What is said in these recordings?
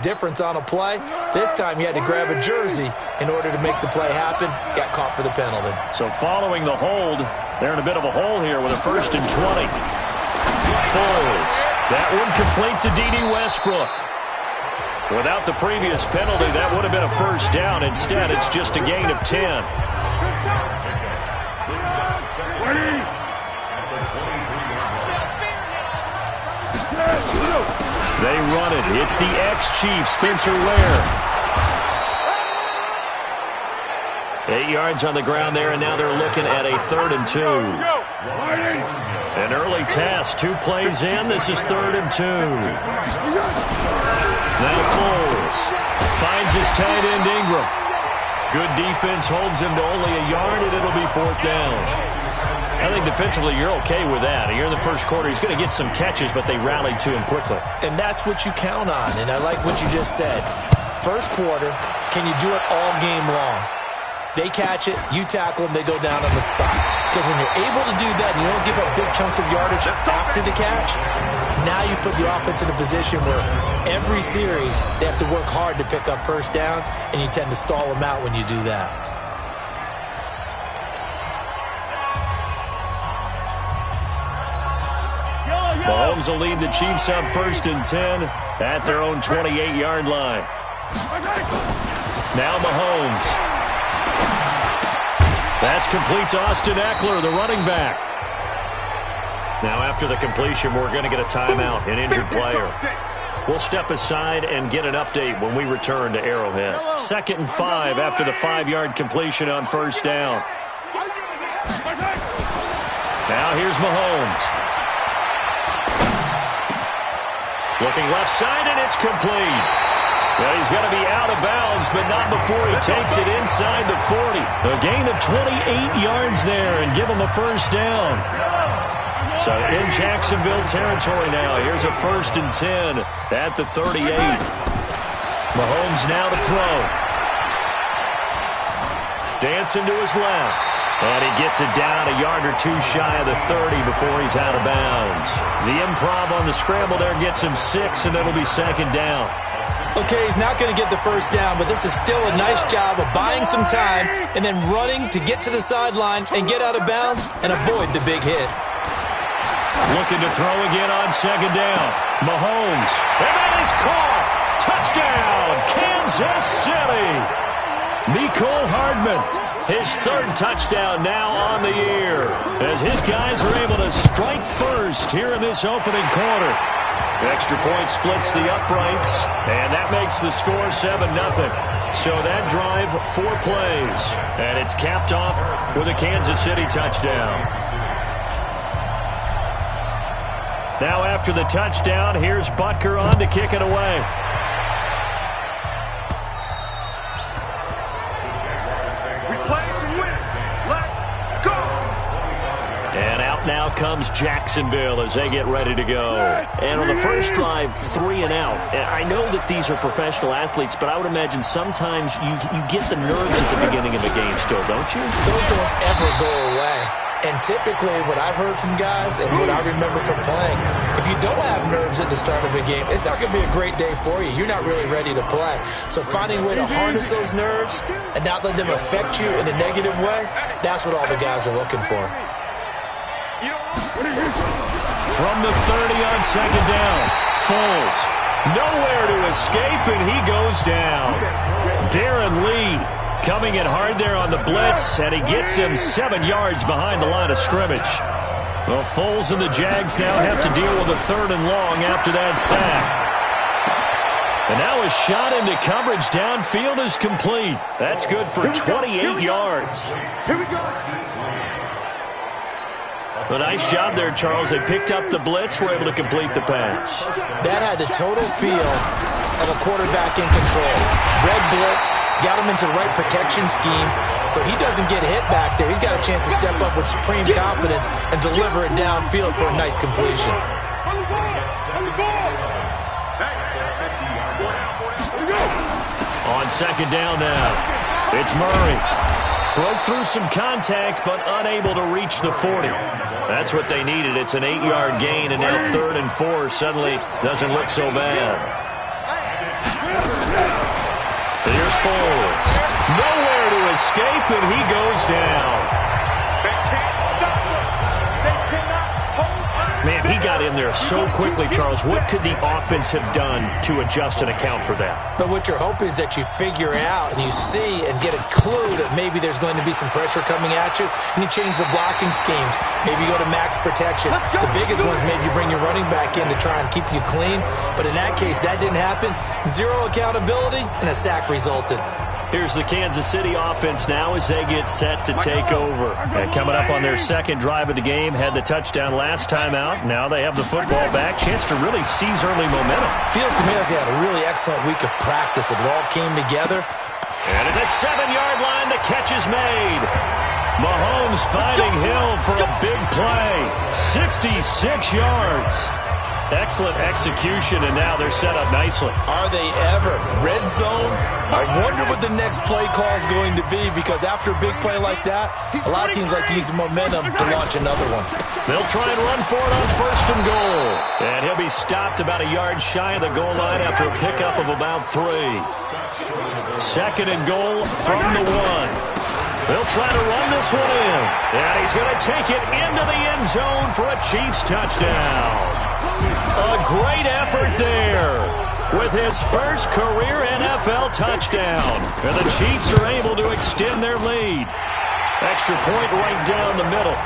difference on a play. This time he had to grab a jersey in order to make the play happen. Got caught for the penalty. So following the hold, they're in a bit of a hole here with a 1st and 20. Foles. That one complete to D.D. Westbrook. Without the previous penalty, that would have been a 1st down. Instead, it's just a gain of 10. They run it. It's the ex-Chief, Spencer Ware. 8 yards on the ground there, and now they're looking at a 3rd and 2. An early test. 2 plays in. This is 3rd and 2. Now Foles finds his tight end Ingram. Good defense holds him to only a yard, and it'll be 4th down. I think defensively you're okay with that. Here in the first quarter, he's going to get some catches, but they rallied to him quickly. And that's what you count on, and I like what you just said. First quarter, can you do it all game long? They catch it, you tackle them, they go down on the spot. Because when you're able to do that and you don't give up big chunks of yardage after the catch, now you put the offense in a position where every series they have to work hard to pick up 1st downs, and you tend to stall them out when you do that. Mahomes will lead the Chiefs up 1st and 10 at their own 28-yard line. Now Mahomes. That's complete to Austin Eckler, the running back. Now after the completion, we're going to get a timeout, an injured player. We'll step aside and get an update when we return to Arrowhead. 2nd and 5 after the 5-yard completion on 1st down. Now here's Mahomes. Looking left side, and it's complete. Well, he's going to be out of bounds, but not before he takes it inside the 40. A gain of 28 yards there, and give him a 1st down. So in Jacksonville territory now. Here's a 1st and 10 at the 38. Mahomes now to throw. Dancing to his left. And he gets it down a yard or 2 shy of the 30 before he's out of bounds. The improv on the scramble there gets him 6, and that'll be 2nd down. Okay, he's not going to get the 1st down, but this is still a nice job of buying some time and then running to get to the sideline and get out of bounds and avoid the big hit. Looking to throw again on 2nd down. Mahomes. And that is caught. Touchdown, Kansas City. Mecole Hardman. His 3rd touchdown now on the year as his guys are able to strike first here in this opening quarter. Extra point splits the uprights, and that makes the score 7-0. So that drive, 4 plays, and it's capped off with a Kansas City touchdown. Now after the touchdown, here's Butker on to kick it away. Now comes Jacksonville as they get ready to go. And on the first drive, 3 and out. And I know that these are professional athletes, but I would imagine sometimes you get the nerves at the beginning of a game still, don't you? Those don't ever go away. And typically what I've heard from guys and what I remember from playing, if you don't have nerves at the start of a game, it's not going to be a great day for you. You're not really ready to play. So finding a way to harness those nerves and not let them affect you in a negative way, that's what all the guys are looking for. From the 30 on 2nd down, Foles nowhere to escape, and he goes down. Darren Lee coming in hard there on the blitz, and he gets him 7 yards behind the line of scrimmage. Well, Foles and the Jags now have to deal with a 3rd and long after that sack. And now a shot into coverage downfield is complete. That's good for 28 yards. Here we go. A nice job there, Charles. They picked up the blitz, were able to complete the pass. That had the total feel of a quarterback in control. Red blitz, got him into the right protection scheme, so he doesn't get hit back there. He's got a chance to step up with supreme confidence and deliver it downfield for a nice completion. On 2nd down now, it's Murray. Broke through some contact, but unable to reach the 40. That's what they needed. It's an 8-yard gain, and now 3rd and 4 suddenly doesn't look so bad. Here's Foles. Nowhere to escape, and he goes down. Man, he got in there so quickly, Charles. What could the offense have done to adjust and account for that? But what you're hoping is that you figure out and you see and get a clue that maybe there's going to be some pressure coming at you, and you change the blocking schemes. Maybe you go to max protection. The biggest one is maybe you bring your running back in to try and keep you clean. But in that case, that didn't happen. Zero accountability, and a sack resulted. Here's the Kansas City offense now as they get set to take over. And coming up on their second drive of the game, had the touchdown last time out. Now they have the football back. Chance to really seize early momentum. Feels to me like they had a really excellent week of practice. It all came together. And at the 7-yard line, the catch is made. Mahomes finding Hill for a big play. 66 yards. Excellent execution, and now they're set up nicely. Are they ever? Red zone? I wonder what the next play call is going to be, because after a big play like that, a lot of teams like to use momentum to launch another one. They'll try and run for it on 1st and goal. And he'll be stopped about a yard shy of the goal line after a pickup of about 3. 2nd and goal from the 1. They'll try to run this one in. And he's going to take it into the end zone for a Chiefs touchdown. A great effort there with his first career NFL touchdown. And the Chiefs are able to extend their lead. Extra point right down the middle.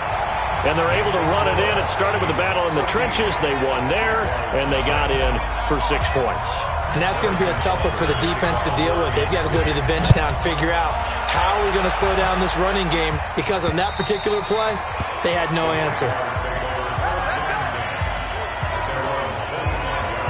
And they're able to run it in. It started with a battle in the trenches. They won there, and they got in for 6 points. And that's going to be a tough one for the defense to deal with. They've got to go to the bench now and figure out how we're going to slow down this running game, because on that particular play, they had no answer.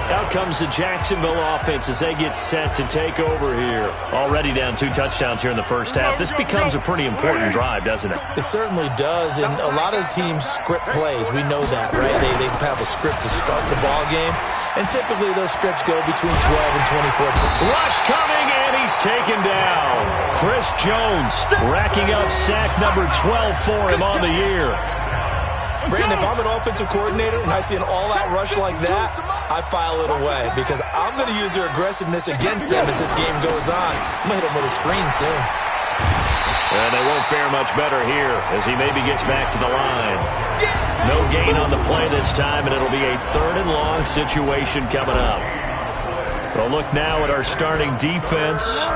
Out comes the Jacksonville offense as they get set to take over here. Already down 2 touchdowns here in the first half. This becomes a pretty important drive, doesn't it? It certainly does, and a lot of the teams script plays. We know that, right? They have a script to start the ball game, and typically those scripts go between 12 and 24. Rush coming, and he's taken down. Chris Jones racking up sack number 12 for him on the year. Brandon, if I'm an offensive coordinator and I see an all-out rush like that, I file it away, because I'm going to use their aggressiveness against them as this game goes on. I'm going to hit them with a screen soon. And they won't fare much better here as he maybe gets back to the line. No gain on the play this time, and it'll be a 3rd and long situation coming up. We'll look now at our starting defense.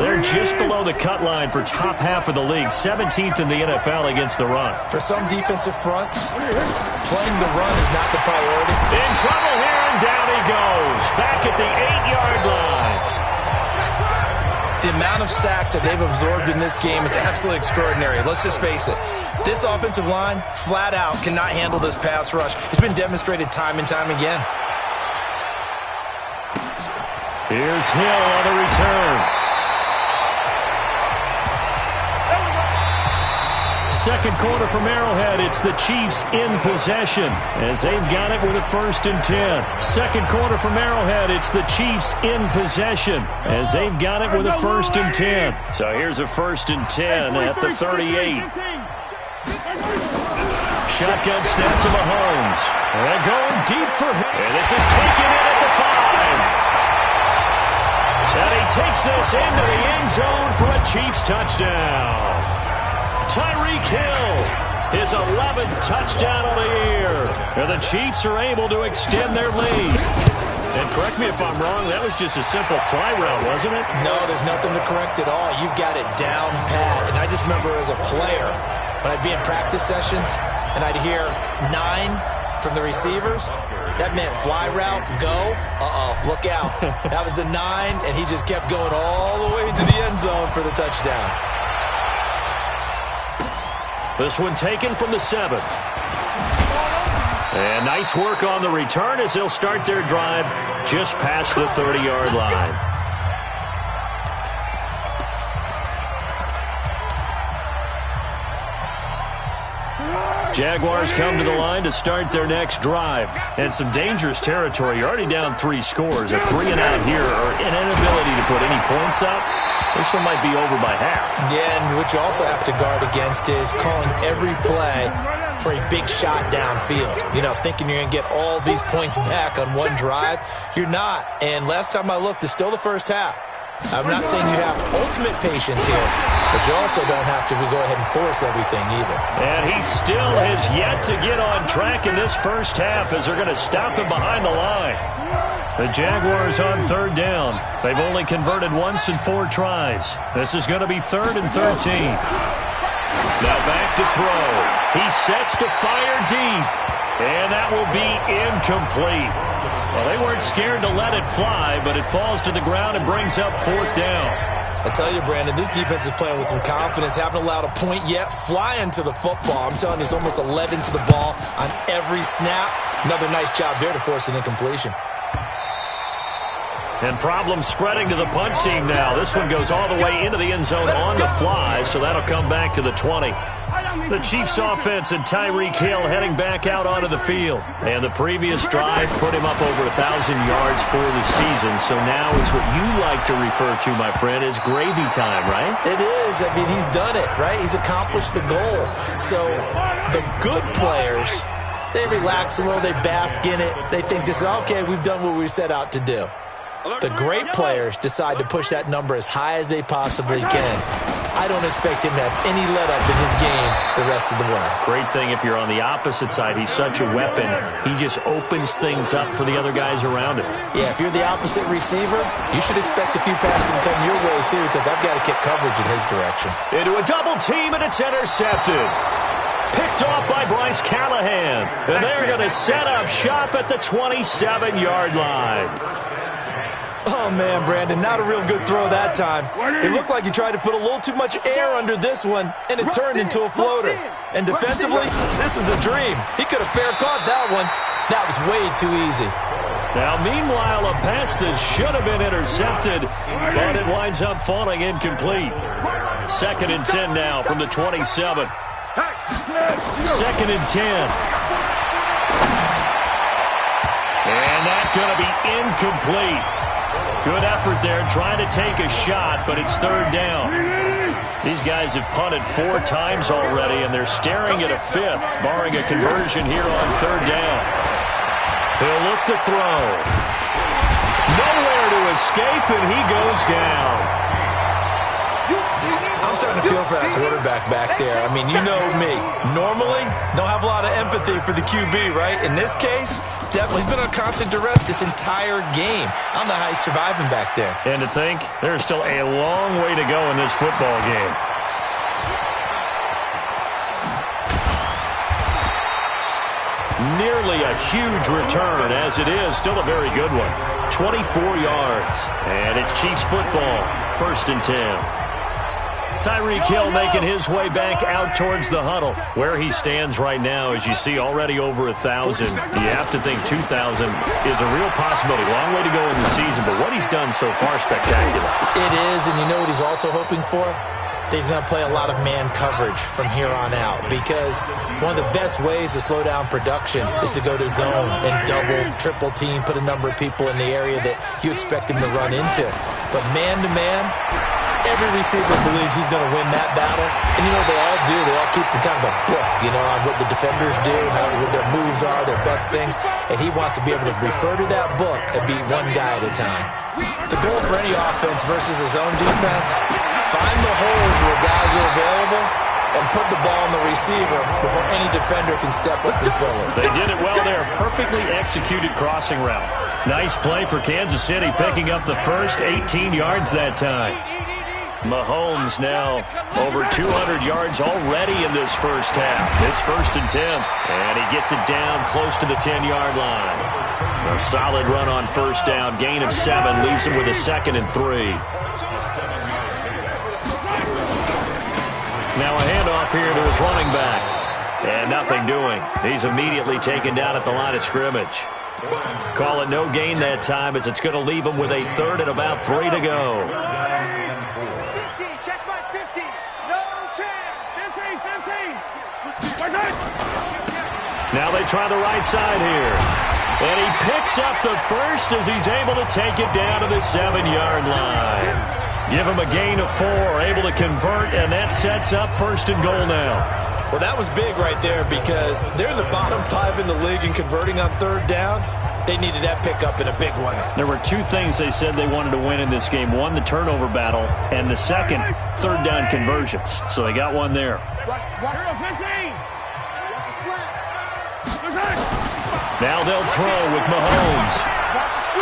They're just below the cut line for top half of the league, 17th in the NFL against the run. For some defensive fronts, playing the run is not the priority. In trouble here, and down he goes. Back at the 8-yard line. The amount of sacks that they've absorbed in this game is absolutely extraordinary. Let's just face it. This offensive line, flat out, cannot handle this pass rush. It's been demonstrated time and time again. Here's Hill on the return. Second quarter from Arrowhead. It's the Chiefs in possession as they've got it with a 1st and 10. Second quarter from Arrowhead. It's the Chiefs in possession as they've got it with a 1st and 10. So here's a 1st and 10 at the 38. Shotgun snap to Mahomes. They're going deep for him. And this is taken in at the 5. And he takes this into the end zone for a Chiefs touchdown. Tyreek Hill, his 11th touchdown of the year. And the Chiefs are able to extend their lead. And correct me if I'm wrong, that was just a simple fly route, wasn't it? No, there's nothing to correct at all. You've got it down pat. And I just remember as a player, when I'd be in practice sessions and I'd hear 9 from the receivers, that meant fly route, go, look out. That was the 9, and he just kept going all the way into the end zone for the touchdown. This one taken from the 7. And nice work on the return as they'll start their drive just past the 30-yard line. Jaguars come to the line to start their next drive. And some dangerous territory. You're already down 3 scores. A 3 and out here, or an inability to put any points up. This one might be over by half. Yeah, and what you also have to guard against is calling every play for a big shot downfield. You know, thinking you're going to get all these points back on one drive. You're not. And last time I looked, it's still the first half. I'm not saying you have ultimate patience here, but you also don't have to go ahead and force everything either. And he still has yet to get on track in this first half as they're going to stop him behind the line. The Jaguars on third down. They've only converted once in 4 tries. This is going to be 3rd and 13. Now back to throw. He sets to fire deep. And that will be incomplete. Well, they weren't scared to let it fly, but it falls to the ground and brings up 4th down. I tell you, Brandon, this defense is playing with some confidence. Haven't allowed a point yet. Flying to the football. I'm telling you, it's almost 11 to the ball on every snap. Another nice job there to force an incompletion. And problems spreading to the punt team now. This one goes all the way into the end zone on the fly, so that'll come back to the 20. The Chiefs offense and Tyreek Hill heading back out onto the field. And the previous drive put him up over 1,000 yards for the season. So now it's what you like to refer to, my friend, as gravy time, right? It is. I mean, he's done it, right? He's accomplished the goal. So the good players, they relax a little, they bask in it. They think this is, okay, we've done what we set out to do. The great players decide to push that number as high as they possibly can. I don't expect him to have any let-up in his game the rest of the way. Great thing if you're on the opposite side. He's such a weapon. He just opens things up for the other guys around him. Yeah, if you're the opposite receiver, you should expect a few passes to come your way, too, because I've got to kick coverage in his direction. Into a double team, and it's intercepted. Picked off by Bryce Callahan. And they're going to set up shop at the 27-yard line. Oh, man, Brandon, not a real good throw that time. It looked like he tried to put a little too much air under this one, and it turned into a floater. And defensively, this is a dream. He could have fair caught that one. That was way too easy. Now, meanwhile, a pass that should have been intercepted, but it winds up falling incomplete. 2nd and 10 now from the 27. 2nd and 10. And that's going to be incomplete. Good effort there, trying to take a shot, but it's 3rd down. These guys have punted 4 times already, and they're staring at a 5th, barring a conversion here on 3rd down. He'll look to throw. Nowhere to escape, and he goes down. I'm starting to feel for that quarterback back there. I mean, you know me. Normally, don't have a lot of empathy for the QB, right? In this case, definitely, he's been on constant duress this entire game. I don't know how he's surviving back there. And to think, there's still a long way to go in this football game. Nearly a huge return, as it is still a very good one. 24 yards, and it's Chiefs football, 1st and 10. Tyreek Hill making his way back out towards the huddle. Where he stands right now, as you see, already over 1,000. You have to think 2,000 is a real possibility. Long way to go in the season, but what he's done so far, spectacular. It is, and you know what he's also hoping for? He's going to play a lot of man coverage from here on out, because one of the best ways to slow down production is to go to zone and double, triple team, put a number of people in the area that you expect him to run into. But man-to-man, every receiver believes he's going to win that battle. And you know what they all do? They all keep kind of a book, you know, on what the defenders do, what their moves are, their best things. And he wants to be able to refer to that book and beat one guy at a time. The goal for any offense versus his own defense, find the holes where guys are available and put the ball on the receiver before any defender can step up and fill it. They did it well there. Perfectly executed crossing route. Nice play for Kansas City, picking up the first 18 yards that time. Mahomes now over 200 yards already in this first half. It's 1st and 10, and he gets it down close to the 10-yard line. A solid run on 1st down, gain of 7, leaves him with a 2nd and 3. Now a handoff here to his running back, and nothing doing. He's immediately taken down at the line of scrimmage. Call it no gain that time, as it's going to leave him with a 3rd and about 3 to go. Now they try the right side here. And he picks up the first as he's able to take it down to the 7-yard line. Give him a gain of 4, able to convert, and that sets up 1st and goal now. Well, that was big right there, because they're in the bottom 5 in the league in converting on 3rd down. They needed that pickup in a big way. There were two things they said they wanted to win in this game. One, the turnover battle, and the second, third down conversions. So they got one there. Now they'll throw with Mahomes.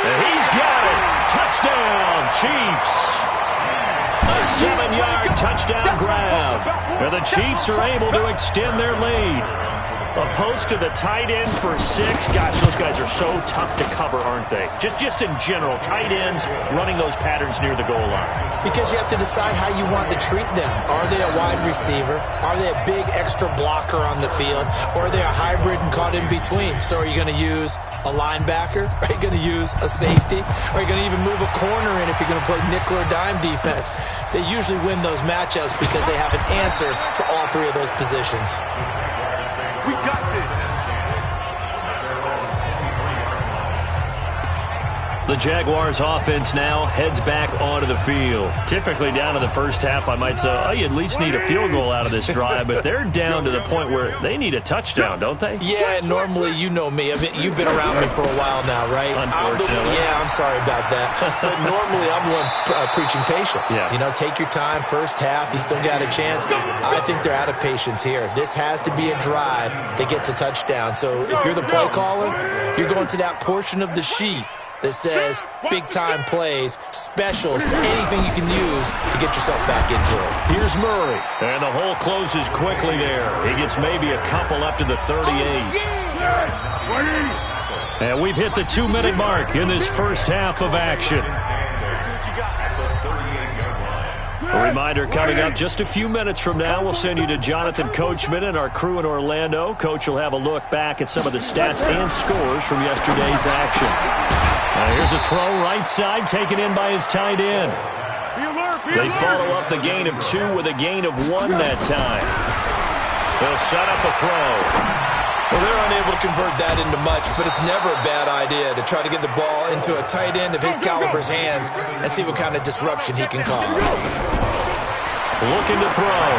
And he's got it. Touchdown, Chiefs. A 7-yard touchdown grab. And the Chiefs are able to extend their lead. A post to the tight end for 6. Gosh, those guys are so tough to cover, aren't they? Just in general, tight ends running those patterns near the goal line. Because you have to decide how you want to treat them. Are they a wide receiver? Are they a big extra blocker on the field? Or are they a hybrid and caught in between? So are you going to use a linebacker? Are you going to use a safety? Are you going to even move a corner in if you're going to play nickel or dime defense? They usually win those matchups because they have an answer for all three of those positions. We got this. The Jaguars offense now heads back onto the field. Typically down to the first half, I might say, oh, you at least need a field goal out of this drive, but they're down to the point where they need a touchdown, don't they? Yeah, normally, you know me. I mean, you've been around me for a while now, right? Unfortunately. I'm sorry about that. But normally, I'm the one preaching patience. Yeah. You know, take your time, first half, you still got a chance. I think they're out of patience here. This has to be a drive that gets a touchdown. So if you're the play caller, you're going to that portion of the sheet that says big-time plays, specials, anything you can use to get yourself back into it. Here's Murray, and the hole closes quickly there. He gets maybe a couple up to the 38. And we've hit the 2-minute mark in this first half of action. A reminder coming up just a few minutes from now, we'll send you to Jonathan Coachman and our crew in Orlando. Coach will have a look back at some of the stats and scores from yesterday's action. Here's a throw right side taken in by his tight end. They follow up the gain of 2 with a gain of 1 that time. They'll set up a throw. Well, they're unable to convert that into much, but it's never a bad idea to try to get the ball into a tight end of his caliber's hands and see what kind of disruption he can cause. Looking to throw.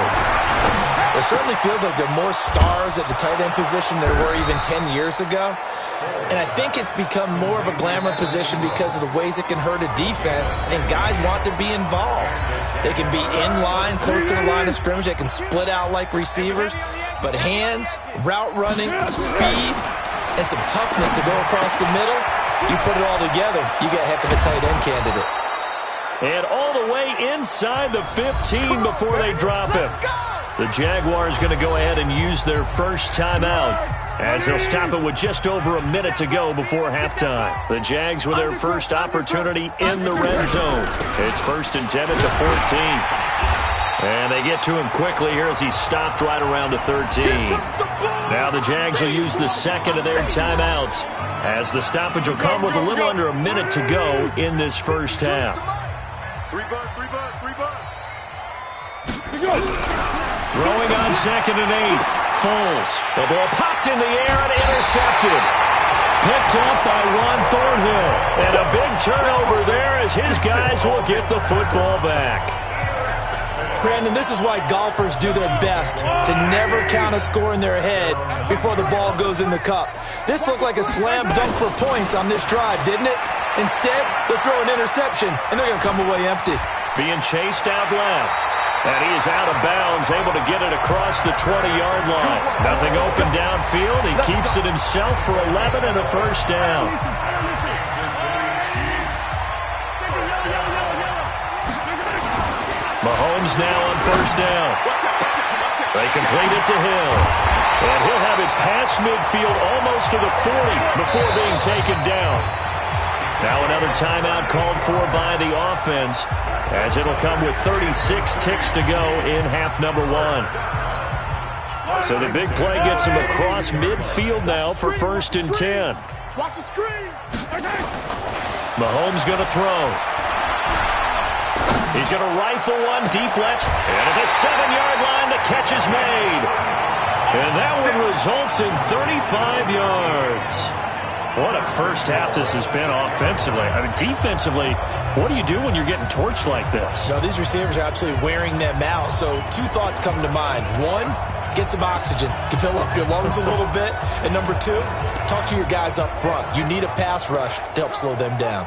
It certainly feels like there are more stars at the tight end position than there were even 10 years ago. And I think it's become more of a glamour position because of the ways it can hurt a defense, and guys want to be involved. They can be in line, close to the line of scrimmage. They can split out like receivers. But hands, route running, speed, and some toughness to go across the middle, you put it all together, you get a heck of a tight end candidate. And all the way inside the 15 before they drop him. The Jaguars going to go ahead and use their first timeout as they'll stop it with just over a minute to go before halftime. The Jags with their first opportunity in the red zone. It's 1st and 10 at the 14. And they get to him quickly here as he's stopped right around the 13. Now the Jags will use the second of their timeouts as the stoppage will come with a little under a minute to go in this first half. 3 bucks. Throwing on 2nd and 8. Foles. The ball popped in the air and intercepted. Picked up by Ron Thornhill. And a big turnover there as his guys will get the football back. Brandon, this is why golfers do their best to never count a score in their head before the ball goes in the cup. This looked like a slam dunk for points on this drive, didn't it? Instead, they'll throw an interception, and they're going to come away empty. Being chased out left. And he is out of bounds, able to get it across the 20-yard line. Nothing open downfield. He keeps it himself for 11 and a first down. Mahomes now on first down. They complete it to Hill. And he'll have it past midfield almost to the 40 before being taken down. Now another timeout called for by the offense as it'll come with 36 ticks to go in half number 1. So the big play gets him across midfield now for 1st and 10. Watch the screen. Mahomes going to throw. He's going to rifle one deep left. And at the 7-yard line, the catch is made. And that one results in 35 yards. What a first half this has been offensively. I mean, defensively, what do you do when you're getting torched like this? No, these receivers are absolutely wearing them out. So 2 thoughts come to mind. 1, get some oxygen, fill up your lungs a little bit. And number two, talk to your guys up front. You need a pass rush to help slow them down.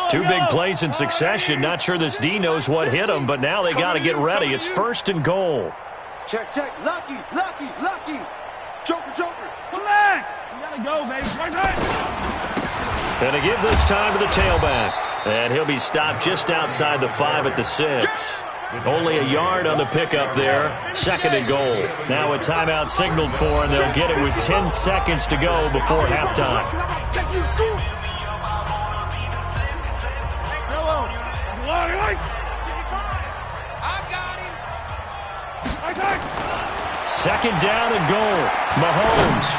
Two big plays in succession. Not sure this D knows what hit him, but now they got to get ready. It's 1st and goal. Check. Lucky. Joker. Come back. You got to go, baby. And to give this time to the tailback. And he'll be stopped just outside the 5 at the 6. Only a yard on the pickup there. 2nd and goal. Now a timeout signaled for, and they'll get it with 10 seconds to go before halftime. Second down and goal. Mahomes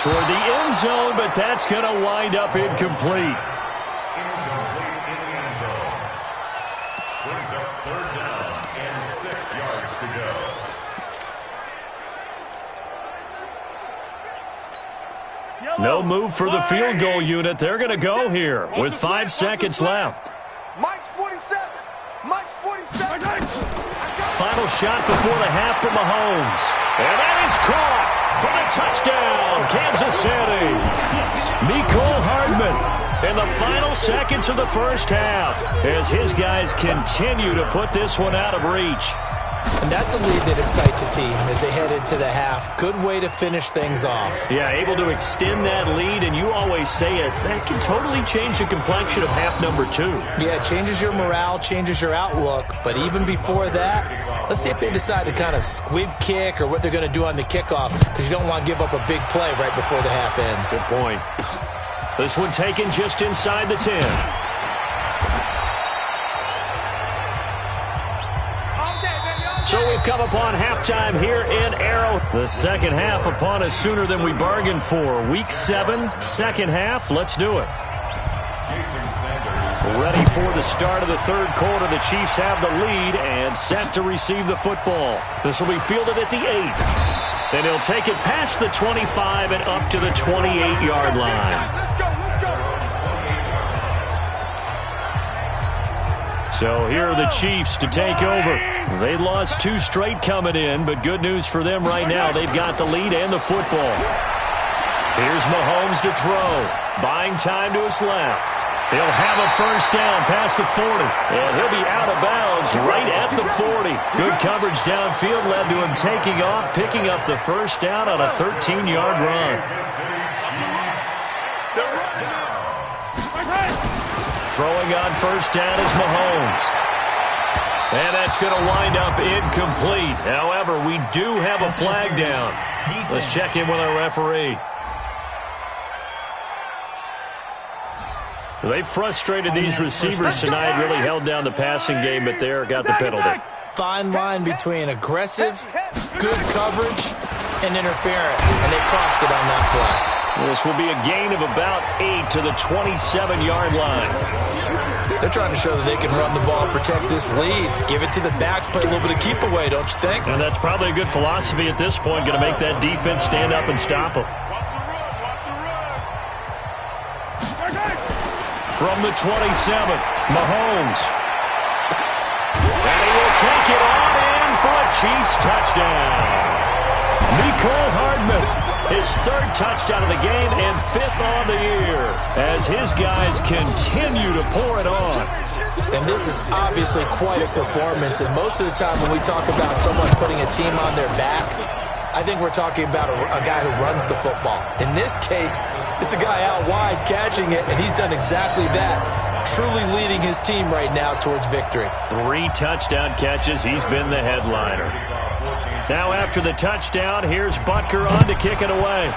toward the end zone, but that's going to wind up incomplete. Brings up 3rd down and 6 yards to go. No move for the field goal unit. They're going to go here with 5 seconds left. Mike's 47. Final shot before the half from Mahomes. And that is caught for the touchdown, Kansas City. Mecole Hardman in the final seconds of the first half as his guys continue to put this one out of reach. And that's a lead that excites a team as they head into the half. Good way to finish things off. Yeah, able to extend that lead, and you always say it, that can totally change the complexion of half number 2. Yeah, it changes your morale, changes your outlook. But even before that, let's see if they decide to kind of squib kick or what they're going to do on the kickoff, because you don't want to give up a big play right before the half ends. Good point. This one taken just inside the 10. So we've come upon halftime here in Arrow. The second half upon us sooner than we bargained for. Week 7, second half. Let's do it. Ready for the start of the third quarter. The Chiefs have the lead and set to receive the football. This will be fielded at the 8. Then he'll take it past the 25 and up to the 28-yard line. So here are the Chiefs to take over. They lost 2 straight coming in, but good news for them right now. They've got the lead and the football. Here's Mahomes to throw. Buying time to his left. He'll have a first down past the 40. And he'll be out of bounds right at the 40. Good coverage downfield led to him taking off, picking up the first down on a 13-yard run. Throwing on first down is Mahomes. And that's going to wind up incomplete. However, we do have a flag down. Let's check in with our referee. So they frustrated these receivers tonight, really held down the passing game, but there got the penalty. Fine line between aggressive, good coverage, and interference, and they crossed it on that play. This will be a gain of about 8 to the 27-yard line. They're trying to show that they can run the ball, protect this lead, give it to the backs, play a little bit of keep away, don't you think? And that's probably a good philosophy at this point, going to make that defense stand up and stop them. From the 27, Mahomes. And he will take it on in for a Chiefs touchdown. Mecole Hardman, his 3rd touchdown of the game and 5th on the year as his guys continue to pour it on. And this is obviously quite a performance, and most of the time when we talk about someone putting a team on their back, I think we're talking about a guy who runs the football. In this case, it's a guy out wide catching it, and he's done exactly that, truly leading his team right now towards victory. 3 touchdown catches. He's been the headliner. Now after the touchdown, here's Butker on to kick it away.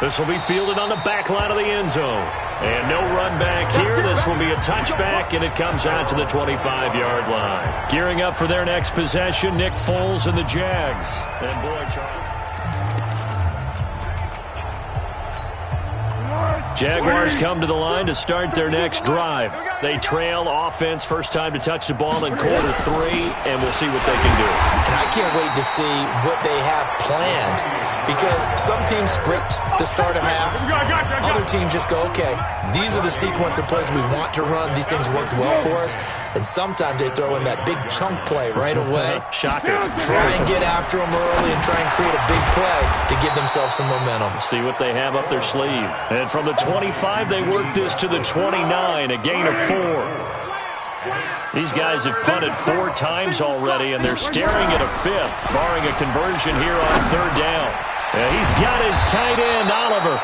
This will be fielded on the back line of the end zone. And no run back here. This will be a touchback, and it comes out to the 25-yard line. Gearing up for their next possession, Nick Foles and the Jags. And boy, Charles. Jaguars come to the line to start their next drive. They trail offense, first time to touch the ball in quarter 3, and we'll see what they can do. And I can't wait to see what they have planned, because some teams script to start a half. Other teams just go, okay, these are the sequence of plays we want to run. These things worked well for us. And sometimes they throw in that big chunk play right away. Shocker. Try and get after them early and try and create a big play to give themselves some momentum. See what they have up their sleeve. And from the 25, they work this to the 29, a gain of 4. These guys have punted 4 times already, and they're staring at a 5th, barring a conversion here on 3rd down. And he's got his tight end, Oliver.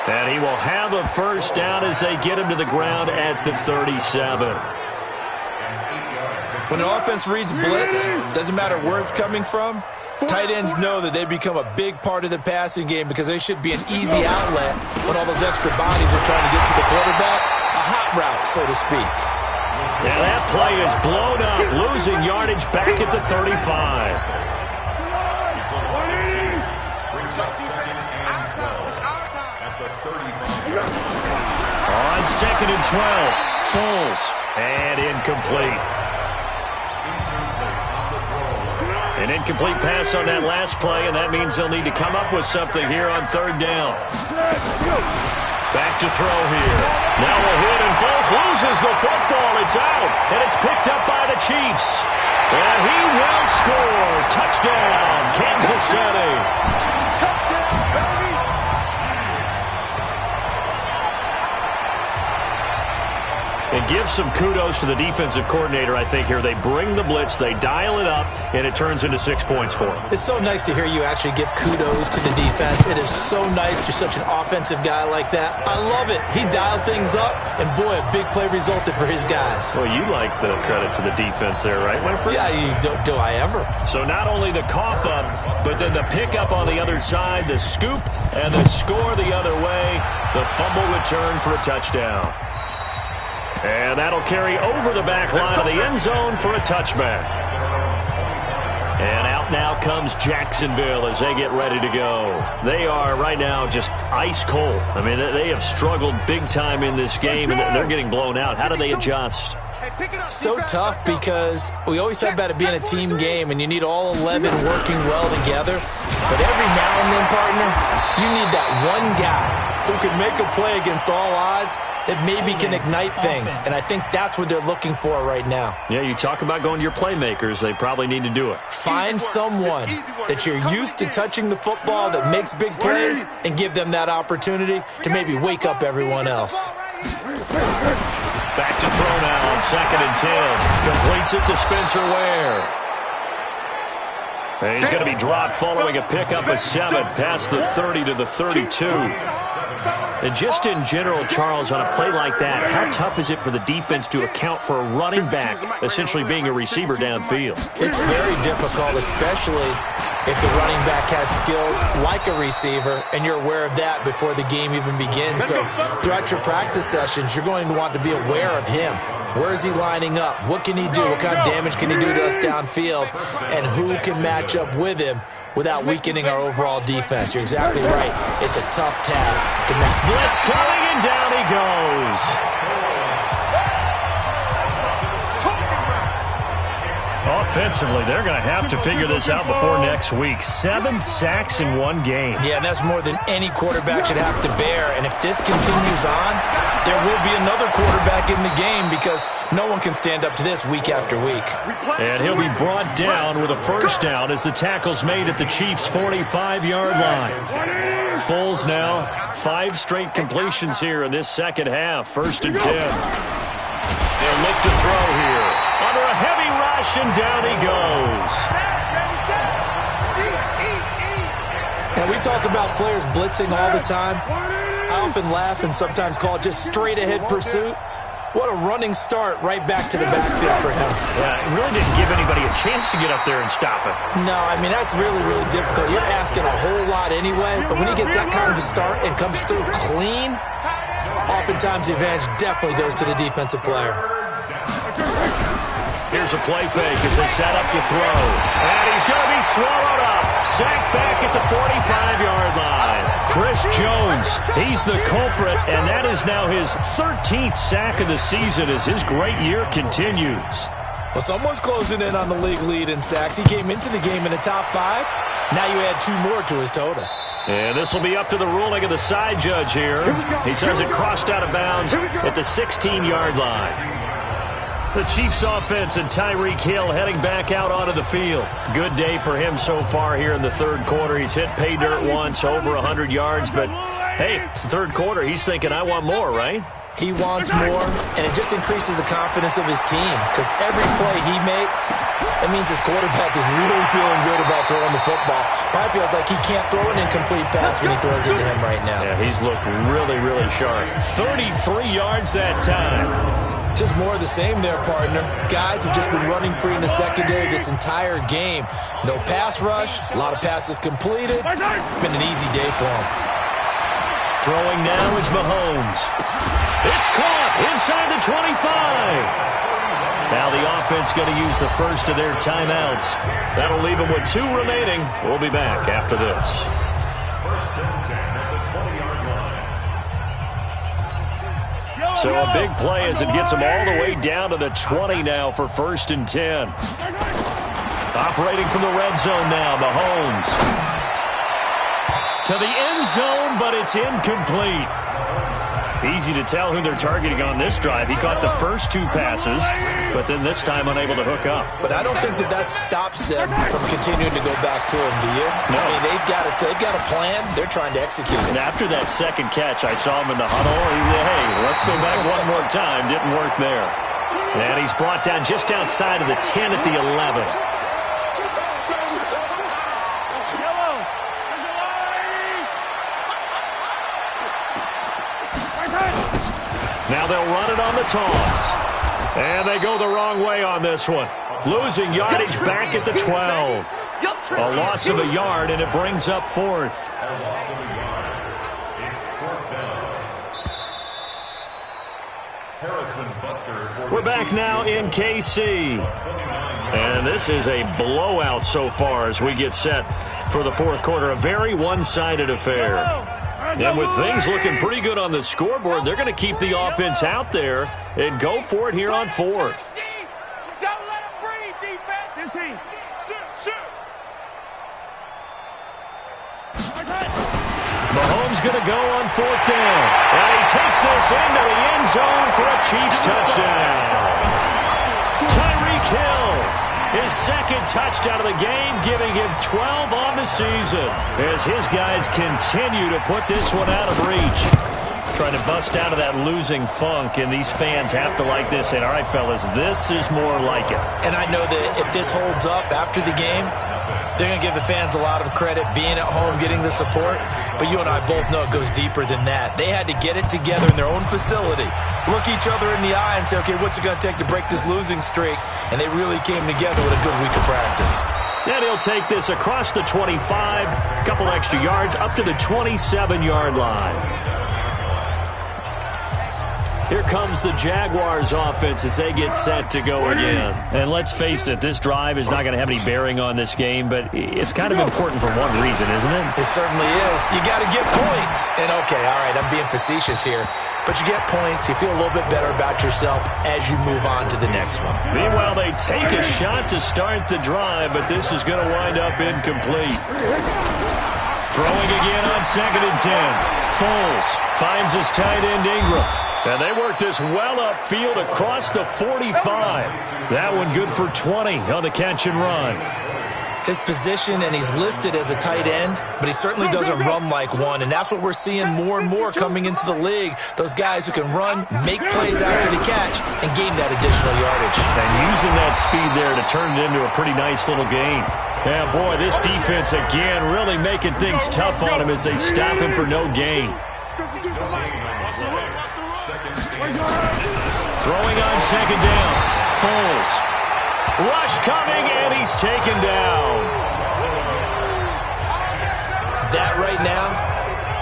And he will have a first down as they get him to the ground at the 37. When an offense reads blitz, doesn't matter where it's coming from, tight ends know that they become a big part of the passing game because they should be an easy outlet when all those extra bodies are trying to get to the quarterback. A hot route, so to speak. Yeah, that play is blown up, losing yardage back at the 35. On 2nd and 12, Foles, and incomplete. An incomplete pass on that last play, and that means they'll need to come up with something here on 3rd down. Back to throw here. Now a hit, and Foles loses the football. It's out, and it's picked up by the Chiefs. And he will score. Touchdown, Kansas City. And give some kudos to the defensive coordinator, I think, here. They bring the blitz, they dial it up, and it turns into 6 points for them. It's so nice to hear you actually give kudos to the defense. It is so nice you're such an offensive guy like that. I love it. He dialed things up, and boy, a big play resulted for his guys. Well, you like the credit to the defense there, right, Winfrey? Yeah, do I ever. So not only the cough up, but then the pickup on the other side, the scoop, and the score the other way. The fumble return for a touchdown. And that'll carry over the back line of the end zone for a touchback. And out now comes Jacksonville as they get ready to go. They are right now just ice cold. I mean, they have struggled big time in this game, and they're getting blown out. How do they adjust? So tough because we always talk about it being a team game, and you need all 11 working well together. But every now and then, partner, you need that one guy who can make a play against all odds that maybe can ignite things. And I think that's what they're looking for right now. Yeah, you talk about going to your playmakers. They probably need to do it. Find someone that you're used to touching the football that makes big plays and give them that opportunity to maybe wake up everyone else. Back to throw now on 2nd and 10. Completes it to Spencer Ware. And he's going to be dropped following a pickup of 7 past the 30 to the 32. And just in general, Charles, on a play like that, how tough is it for the defense to account for a running back essentially being a receiver downfield? It's very difficult, especially if the running back has skills like a receiver, and you're aware of that before the game even begins. So throughout your practice sessions, you're going to want to be aware of him. Where is he lining up? What can he do? What kind of damage can he do to us downfield? And who can match up with him without weakening our overall defense? You're exactly right. It's a tough task to match. Blitz coming, and down he goes. Offensively, they're going to have to figure this out before next week. 7 sacks in one game. Yeah, and that's more than any quarterback should have to bear. And if this continues on, there will be another quarterback in the game because no one can stand up to this week after week. And he'll be brought down with a first down as the tackle's made at the Chiefs' 45-yard line. Foles now, 5 straight completions here in this second half. 1st and 10. They'll look to throw here. Under a heavy rush, and down he goes. Now, we talk about players blitzing all the time. I often laugh and sometimes call it just straight-ahead pursuit. What a running start right back to the backfield for him. Yeah, it really didn't give anybody a chance to get up there and stop it. No, I mean, that's really, really difficult. You're asking a whole lot anyway, but when he gets that kind of a start and comes through clean, oftentimes the advantage definitely goes to the defensive player. Here's a play fake as they set up to throw. And he's going to be swallowed up. Sacked back at the 45-yard line. Chris Jones, he's the culprit, and that is now his 13th sack of the season as his great year continues. Well, someone's closing in on the league lead in sacks. He came into the game in the top 5. Now you add 2 more to his total. And this will be up to the ruling of the side judge here. He says it crossed out of bounds at the 16-yard line. The Chiefs offense and Tyreek Hill heading back out onto the field. Good day for him so far here in the third quarter. He's hit pay dirt once, over 100 yards. But, hey, it's the third quarter. He's thinking, I want more, right? He wants more, and it just increases the confidence of his team because every play he makes, that means his quarterback is really feeling good about throwing the football. Probably feels like he can't throw an incomplete pass when he throws it to him right now. Yeah, he's looked really, really sharp. 33 yards that time. Just more of the same there, partner. Guys have just been running free in the secondary this entire game. No pass rush, a lot of passes completed. Been an easy day for him. Throwing now is Mahomes. It's caught inside the 25. Now the offense going to use the first of their timeouts. That'll leave them with 2 remaining. We'll be back after this. First and 10 at the 20-yard line. So a big play as it gets them all the way down to the 20 now for first and 10. Operating from the red zone now, Mahomes. To the end zone, but it's incomplete. Easy to tell who they're targeting on this drive. He caught the first 2 passes, but then this time unable to hook up. But I don't think that stops them from continuing to go back to him, do you? No. I mean, they've got a plan. They're trying to execute it. And after that second catch, I saw him in the huddle. He said, hey, let's go back one more time. Didn't work there. And he's brought down just outside of the 10 at the 11. Now they'll run it on the toss. And they go the wrong way on this one. Losing yardage back at the 12. A loss of a yard, and it brings up 4th. We're back now in KC. And this is a blowout so far as we get set for the fourth quarter. A very one-sided affair. And with things looking pretty good on the scoreboard, they're going to keep the offense out there and go for it here on 4th. Don't let him breathe, defense. 15. Mahomes going to go on 4th down. And he takes this into the end zone for a Chiefs touchdown. Tyreek Hill, his second touchdown of the game, giving him 12 on the season as his guys continue to put this one out of reach. Trying to bust out of that losing funk, and these fans have to like this. And all right, fellas, this is more like it. And I know that if this holds up after the game, they're going to give the fans a lot of credit being at home, getting the support. But you and I both know it goes deeper than that. They had to get it together in their own facility, look each other in the eye and say, okay, what's it going to take to break this losing streak? And they really came together with a good week of practice. And he'll take this across the 25, a couple extra yards, up to the 27-yard line. Here comes the Jaguars offense as they get set to go again. And let's face it, this drive is not going to have any bearing on this game, but it's kind of important for one reason, isn't it? It certainly is. You got to get points. And okay, all right, I'm being facetious here. But you get points, you feel a little bit better about yourself as you move on to the next one. Meanwhile, they take a shot to start the drive, but this is going to wind up incomplete. Throwing again on 2nd and 10. Foles finds his tight end Ingram. And they work this well upfield across the 45. That one good for 20 on the catch and run. His position, and he's listed as a tight end, but he certainly doesn't run like one, and that's what we're seeing more and more coming into the league. Those guys who can run, make plays after the catch, and gain that additional yardage. And using that speed there to turn it into a pretty nice little gain. Yeah, boy, this defense again really making things tough on him as they stop him for no gain. Throwing on 2nd down. Foles. Rush coming, and he's taken down. That right now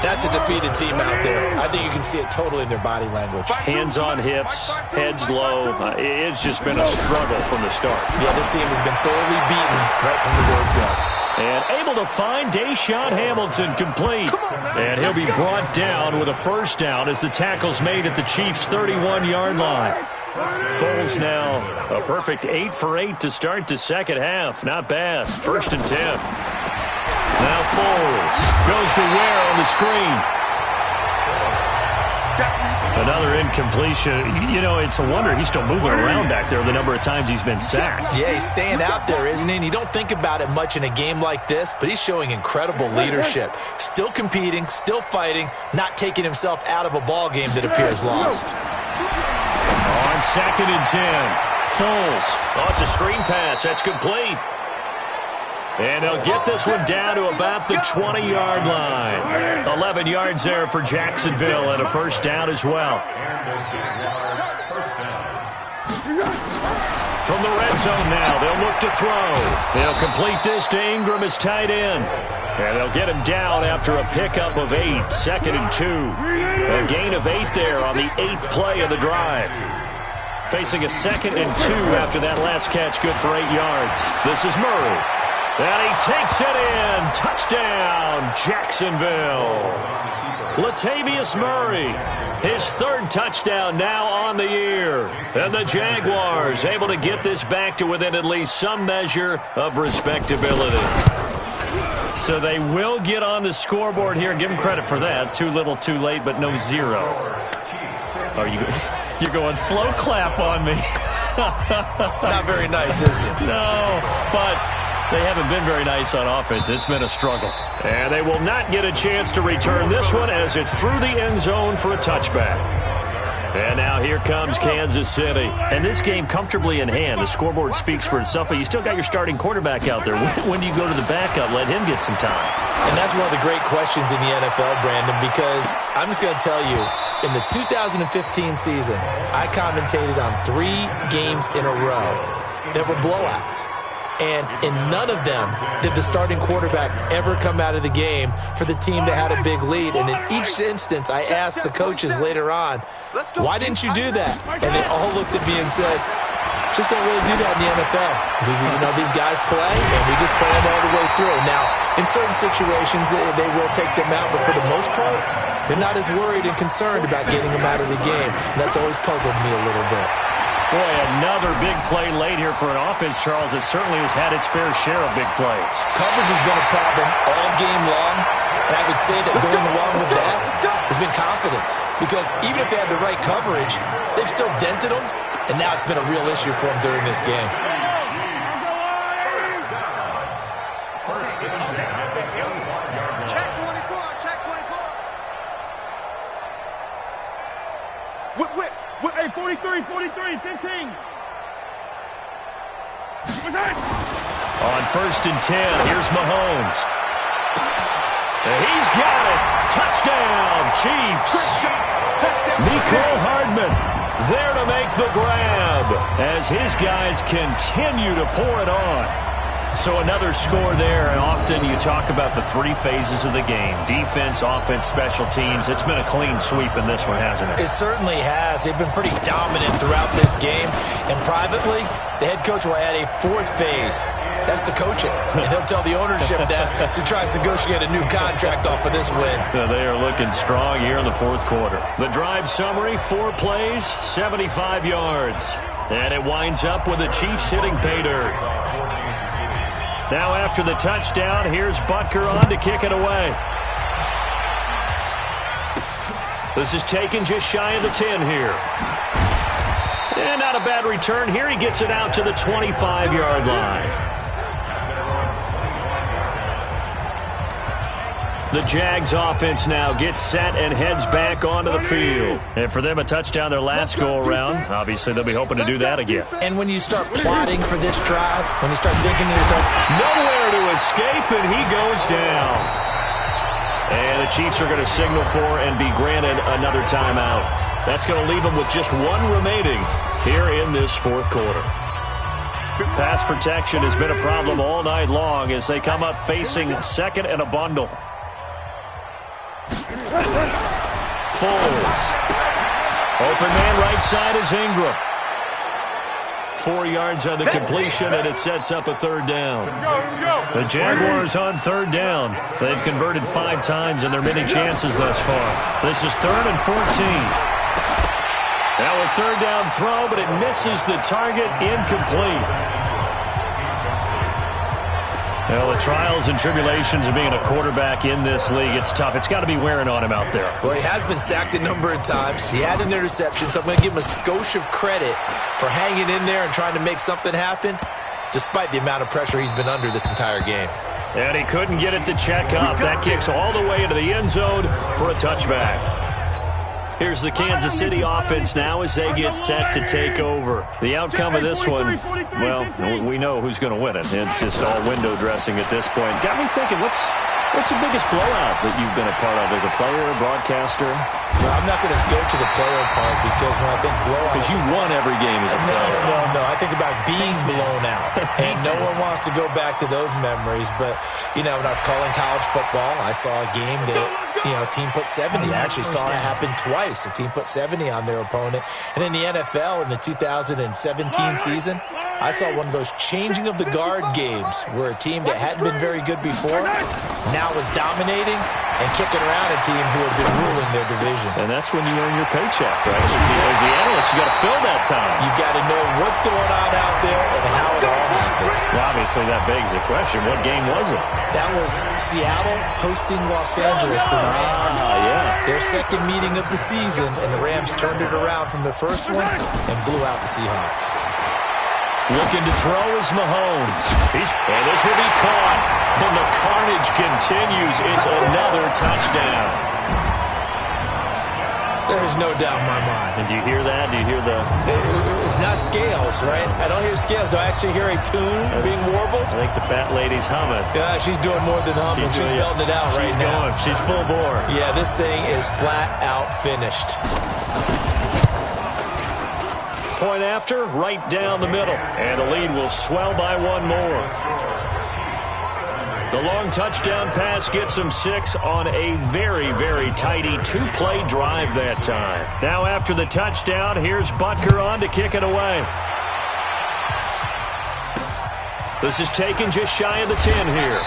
That's a defeated team out there. I think you can see it totally in their body language. Hands on hips, heads low. It's just been a struggle from the start. Yeah, this team has been thoroughly beaten right from the word go. And able to find Deshaun Hamilton complete. And he'll be brought down with a first down as the tackle's made at the Chiefs' 31-yard line. Foles now a perfect 8 for 8 to start the second half. Not bad. 1st and 10. Now Foles goes to Ware on the screen. Another incompletion. You know, it's a wonder he's still moving around back there the number of times he's been sacked. Yeah, he's staying out there, isn't he? And you don't think about it much in a game like this, but he's showing incredible leadership. Still competing, still fighting, not taking himself out of a ball game that appears lost. On 2nd and 10, Foles. Oh, it's a screen pass. That's complete. And they'll get this one down to about the 20-yard line. 11 yards there for Jacksonville and a first down as well. From the red zone now, they'll look to throw. They'll complete this to Ingram as tight end. And they'll get him down after a pickup of 8, 2nd and 2. A gain of 8 there on the 8th play of the drive. Facing a 2nd and 2 after that last catch, good for 8 yards. This is Murray. And he takes it in. Touchdown, Jacksonville. Latavius Murray, his 3rd touchdown now on the year. And the Jaguars able to get this back to within at least some measure of respectability. So they will get on the scoreboard here. Give them credit for that. Too little, too late, but no 0. You're going slow clap on me. Not very nice, is it? No, but they haven't been very nice on offense. It's been a struggle. And they will not get a chance to return this one as it's through the end zone for a touchback. And now here comes Kansas City. And this game comfortably in hand. The scoreboard speaks for itself, but you still got your starting quarterback out there. When do you go to the backup? Let him get some time. And that's one of the great questions in the NFL, Brandon, because I'm just going to tell you, in the 2015 season, I commentated on 3 games in a row that were blowouts. And in none of them did the starting quarterback ever come out of the game for the team that had a big lead. And in each instance, I asked the coaches later on, why didn't you do that? And they all looked at me and said, just don't really do that in the NFL. These guys play, and we just play them all the way through. Now, in certain situations, they will take them out, but for the most part, they're not as worried and concerned about getting them out of the game. And that's always puzzled me a little bit. Boy, another big play late here for an offense, Charles, that certainly has had its fair share of big plays. Coverage has been a problem all game long, and I would say that going along with that has been confidence. Because even if they had the right coverage, they've still dented them, and now it's been a real issue for them during this game. Check 24, check 24. Whip. Hey, 43, 15. On 1st and 10, here's Mahomes. And he's got it. Touchdown, Chiefs. Mecole Hardman there to make the grab as his guys continue to pour it on. So another score there, and often you talk about the 3 phases of the game. Defense, offense, special teams. It's been a clean sweep in this one, hasn't it? It certainly has. They've been pretty dominant throughout this game. And privately, the head coach will add a 4th phase. That's the coaching. And he'll tell the ownership that as he tries to negotiate a new contract off of this win. They are looking strong here in the 4th quarter. The drive summary, 4 plays, 75 yards. And it winds up with the Chiefs hitting pay dirt. Now after the touchdown, here's Butker on to kick it away. This is taken just shy of the 10 here. And not a bad return here. He gets it out to the 25-yard line. The Jags offense now gets set and heads back onto the field. And for them, a touchdown their last go-around. Obviously, they'll be hoping to do that again. And when you start plotting for this drive, when you start thinking to yourself, nowhere to escape, and he goes down. And the Chiefs are going to signal for and be granted another timeout. That's going to leave them with just 1 remaining here in this 4th quarter. Pass protection has been a problem all night long as they come up facing 2nd and a bundle. Foles. Open man right side is Ingram. 4 yards on the completion, and it sets up a third down. The Jaguars on third down. They've converted 5 times in their many chances thus far. This is 3rd and 14. Now a third down throw, but it misses the target, incomplete. Well, the trials and tribulations of being a quarterback in this league, it's tough. It's got to be wearing on him out there. Well, he has been sacked a number of times. He had an interception, so I'm going to give him a skosh of credit for hanging in there and trying to make something happen, despite the amount of pressure he's been under this entire game. And he couldn't get it to check up. That kicks all the way into the end zone for a touchback. Here's the Kansas City offense now as they get set to take over. The outcome of this one, well, we know who's going to win it. It's just all window dressing at this point. Got me thinking, what's the biggest blowout that you've been a part of as a player, broadcaster? Well, I'm not going to go to the player part because when I think blowout... Because you won every game as a player. No. I think about being blown out. And no one wants to go back to those memories. But, you know, when I was calling college football, I saw a game that, you know, a team put 70. I actually saw it happen twice. A team put 70 on their opponent. And in the NFL, in the 2017 season, I saw one of those changing of the guard games where a team that hadn't been very good before now was dominating and kicking around a team who had been ruling their division. And that's when you earn your paycheck, right? As the analyst, you got to fill that time. You've got to know what's going on out there and how it all happened. Well, obviously, that begs the question, what game was it? That was Seattle hosting Los Angeles, the Rams. Yeah. Their second meeting of the season, and the Rams turned it around from the first one and blew out the Seahawks. Looking to throw is Mahomes. And this will be caught. And the carnage continues. It's another touchdown. There's no doubt in my mind. And do you hear that? Do you hear the... It's not scales, right? I don't hear scales. Do I actually hear a tune being warbled? I think the fat lady's humming. Yeah, she's doing more than humming. She's belting it out right now. She's full bore. Yeah, this thing is flat out finished. Point after, right down the middle. And the lead will swell by one more. The long touchdown pass gets him 6 on a very, very tidy 2-play drive that time. Now after the touchdown, here's Butker on to kick it away. This is taken just shy of the 10 here.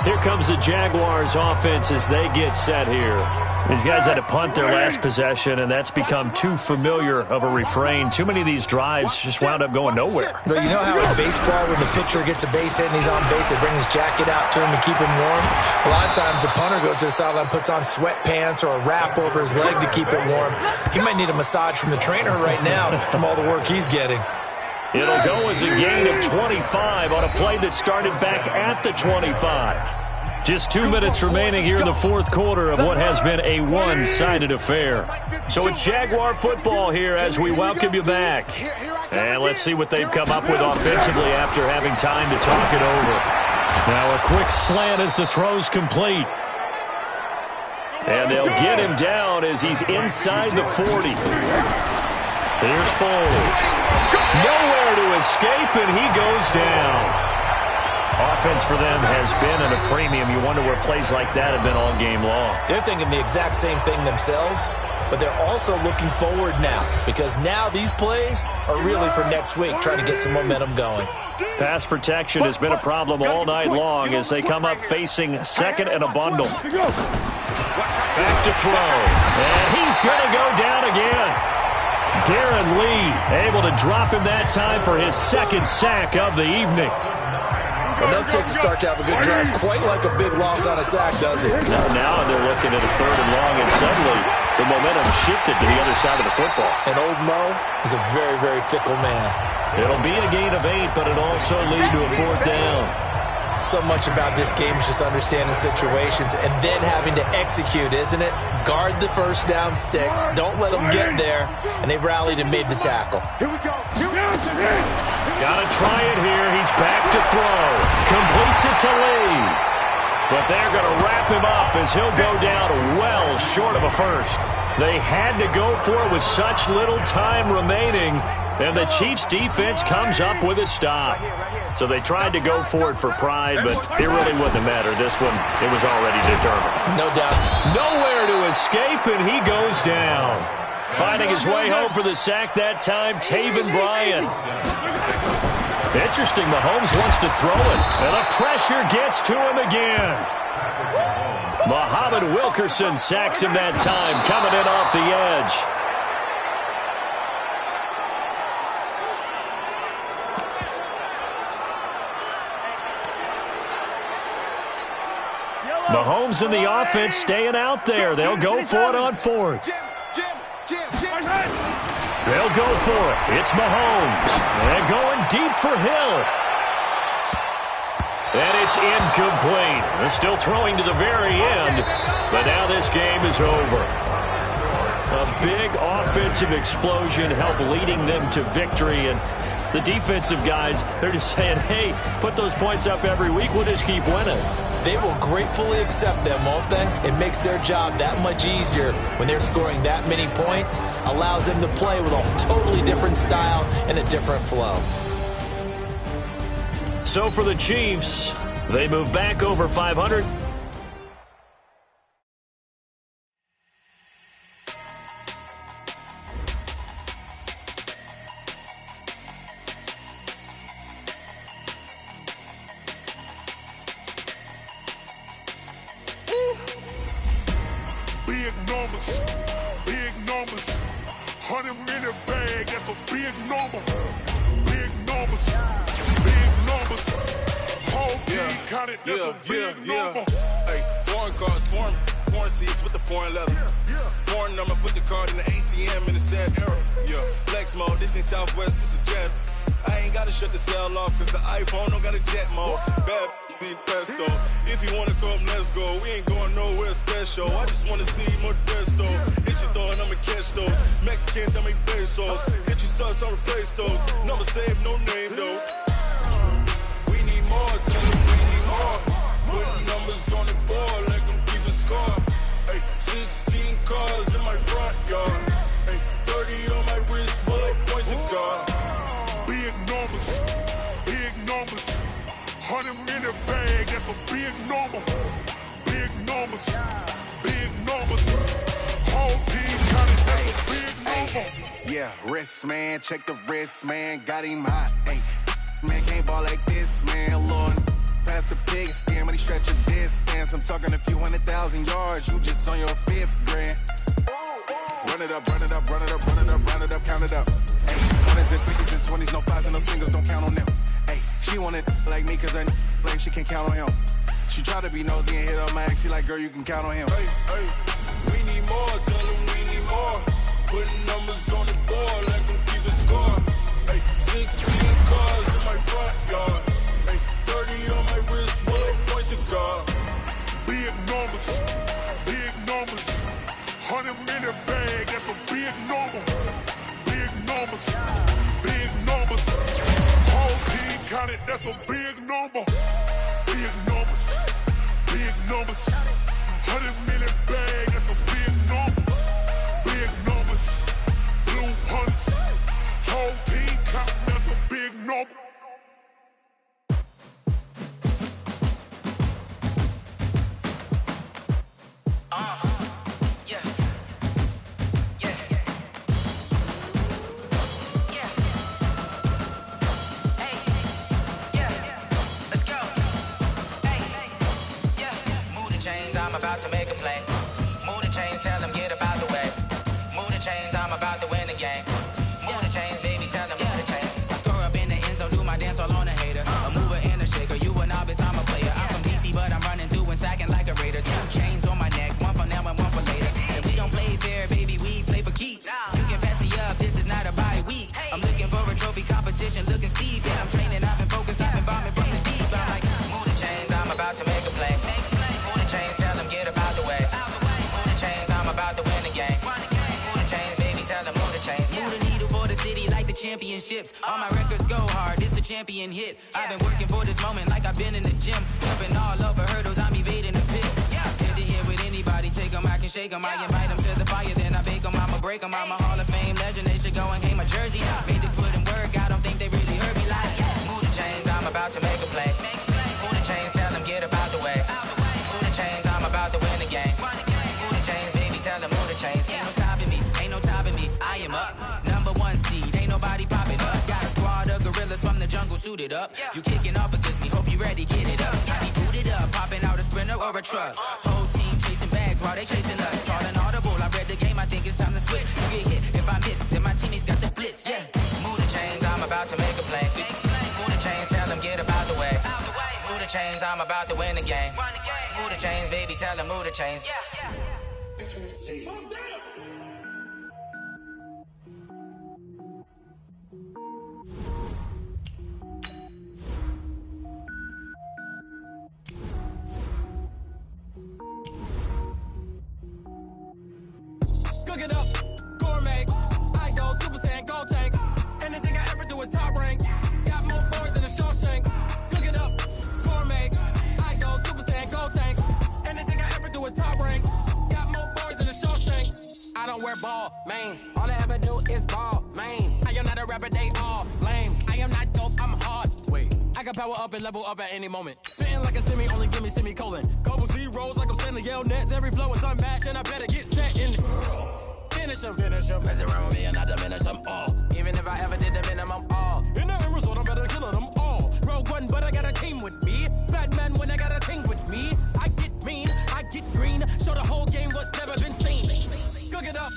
Here comes the Jaguars offense as they get set here. These guys had to punt their last possession, and that's become too familiar of a refrain. Too many of these drives just wound up going nowhere. But you know how in baseball, when the pitcher gets a base hit and he's on base, they bring his jacket out to him to keep him warm? A lot of times the punter goes to the sideline, puts on sweatpants or a wrap over his leg to keep it warm. He might need a massage from the trainer right now from all the work he's getting. It'll go as a gain of 25 on a play that started back at the 25. Just 2 minutes remaining here in the fourth quarter of what has been a one-sided affair. So it's Jaguar football here as we welcome you back. And let's see what they've come up with offensively after having time to talk it over. Now a quick slant as the throw's complete. And they'll get him down as he's inside the 40. Here's Foles. Nowhere to escape, and he goes down. Offense for them has been at a premium. You wonder where plays like that have been all game long. They're thinking the exact same thing themselves, but they're also looking forward now because now these plays are really for next week, trying to get some momentum going. Pass protection has been a problem all night long as they come up facing second and a bundle. Back to throw. And he's going to go down again. Darren Lee able to drop him that time for his second sack of the evening. Well, no takes to start to have a good drive, quite like a big loss on a sack, does it? Now they're looking at a 3rd and long, and suddenly the momentum shifted to the other side of the football. And old Mo is a very, very fickle man. It'll be a gain of 8, but it also lead to a 4th down. So much about this game is just understanding situations and then having to execute, isn't it? Guard the first down sticks. Don't let them get there. And they rallied and made the tackle. Here we go. Gotta try it here. He's back to throw. Completes it to Lee. But they're going to wrap him up as he'll go down well short of a first. They had to go for it with such little time remaining. And the Chiefs defense comes up with a stop. So they tried to go for it for pride, but it really wouldn't have mattered. This one, it was already determined. No doubt. Nowhere to escape, and he goes down. Finding his way home for the sack that time, Taven Bryan. Interesting, Mahomes wants to throw it, and the pressure gets to him again. Muhammad Wilkerson sacks him that time, coming in off the edge. Mahomes and the offense staying out there. They'll go for it on fourth. They'll go for it. It's Mahomes. And going deep for Hill. And it's incomplete. They're still throwing to the very end. But now this game is over. A big offensive explosion helped leading them to victory. And the defensive guys, they're just saying, hey, put those points up every week. We'll just keep winning. They will gratefully accept them, won't they? It makes their job that much easier when they're scoring that many points. Allows them to play with a totally different style and a different flow. So for the Chiefs, they move back over 500. Big numbers, 100-minute bag, that's a big number. Big numbers, whole team counted, that's a big number. Hey, foreign cars, foreign seats with the foreign leather. Foreign number, put the card in the ATM in the sad era. Yeah, flex mode, this ain't Southwest, this a jet. I ain't gotta shut the cell off, cause the iPhone don't got a jet mode. Bad need pesto. If you wanna come, let's go. We ain't going nowhere special. I just wanna see more desto. Hit your throw and I'ma catch those. Mexican, dummy pesos. Hit your sauce, I'll replace those. Number save, no name though. We need more, tell them we need more. Putting numbers on the board, let them keep a score. Hey, 16 cars in my front yard. Hey, 30 on my wrist, bullet points of God. Big numbers, 100-minute bag, that's a big number. Big numbers, whole team counted, that's a big number. Yeah, wrist man, check the wrist man, got him hot. Ay, man can't ball like this, man. Lord, past the pig skin when he stretch a distance. I'm talking a few 100,000 yards, you just on your 5th grand. Run it up, count it up. Ay, 100s and 50s and 20s, no 5s and no singles, don't count on them. Ay, she want it like me, cause her like she can't count on him. She try to be nosy and hit up my ex, she like, girl, you can count on him. Hey, we need more, tell them we need more. Putting numbers on the board, let them keep the score. Hey, 16 cars in my front yard. Hey, 30 on my wrist, bullet points of God. Big numbers, 100-minute bag, that's a big number. Big numbers, whole team counted, that's a big number. Big numbers, 100-minute bag, that's a big number. Big numbers, blue hunts, whole team counted, that's a big number. I'm about to make a play. Move the chains, tell them get about the way. Move the chains, I'm about to win the game. Move the chains, baby, tell them move the chains. I score up in the end zone, do my dance all on a hater. A mover and a shaker, you a novice, I'm a player. I'm from DC, but I'm running through and sacking like a raider. 2 chains on my neck, one for now and one for later. And we don't play fair, baby, we play for keeps. You can pass me up, this is not a bye week. I'm looking for a trophy competition, looking steep. Yeah, I'm training, I've been focused, I've been bombing from the deep. I'm like, move the chains, I'm about to make a play. Move the chains, tell them get about the way. Move the chains, I'm about to win the game. Move the chains, baby, tell them move the chains. Move the needle for the city like the championships. All my records go hard, it's a champion hit. I've been working for this moment like I've been in the gym. Jumping all over hurdles, I'm evading the pit. Hit to hit with anybody, take them, I can shake them. I invite them to the fire, then I bake them, I'm a gon' break them. I'm a Hall of Fame legend, they should go and hang my jersey. Made to put in work, I don't think they really heard me like, move the chains, I'm about to make a play. Move the chains, tell them get about the way. Move the chains, I'm about to win the game. Move the chains, baby, tell them move the chains. Ain't no stopping me, ain't no topping me, I am up. Number one seed, ain't nobody popping up. Got a squad of gorillas from the jungle suited up. You kicking off against me, hope you ready, get it up. I be booted up, popping out a Sprinter or a truck. Whole team chasing bags while they chasing us. Calling audible, I read the game, I think it's time to switch. You get hit, if I miss, then my teammates got the blitz, yeah. Move the chains, I'm about to make a play. Move the chains, tell them get about the way. Move the chains, I'm about to win the game. Move the chains, baby, tell them move the chains. Cook it up, gourmet. I go Super Saiyan, gold tank. Anything I ever do is top rank. Got more boys than a Shawshank. Cook it up, gourmet. I go Super Saiyan, gold tank. Anything I ever do is top rank. Got more boys than a Shawshank. I don't wear ball mains. All I ever do is ball main. I am not a rapper, they all lame. I am not dope, I'm hard. Wait, I can power up and level up at any moment. Spitting like a semi, only give me semicolon. Couple zeros like I'm sending yell nets. Every flow is unmatched and I better get set in. Finish them. Mess around with me and I diminish them all. Even if I ever did the minimum all. In the end result, I'm better killing them all. Rogue One, but I got a team with me. Batman when I got a team with me. I get mean, I get green. Show the whole game what's never been seen. Cook it up,